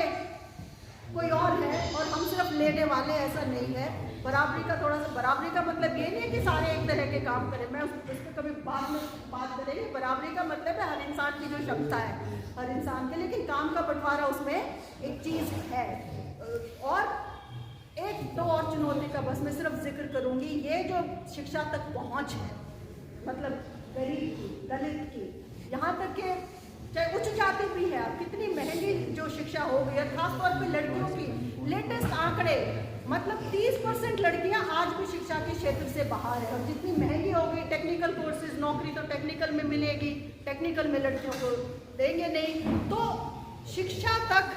कोई और है और हम सिर्फ लेने वाले, ऐसा नहीं है। बराबरी का थोड़ा सा, बराबरी का मतलब ये नहीं है कि सारे एक तरह के काम करें, मैं उस पर कभी बाद में बात करेंगे। बराबरी का मतलब है हर इंसान की जो क्षमता है हर इंसान के, लेकिन काम का बंटवारा उसमें एक चीज़ है। और एक दो और चुनौती का बस मैं सिर्फ जिक्र करूँगी, ये जो शिक्षा तक पहुँच है, मतलब गरीब की, दलित की, यहाँ तक कि चाहे उच्च जाति भी है, अब कितनी महंगी जो शिक्षा हो गई है, खासतौर पे लड़कियों की। लेटेस्ट आंकड़े मतलब 30% लड़कियां आज भी शिक्षा के क्षेत्र से बाहर है। और जितनी महंगी हो गई टेक्निकल कोर्सेज, नौकरी तो टेक्निकल में मिलेगी, टेक्निकल में लड़कियों को देंगे नहीं। तो शिक्षा तक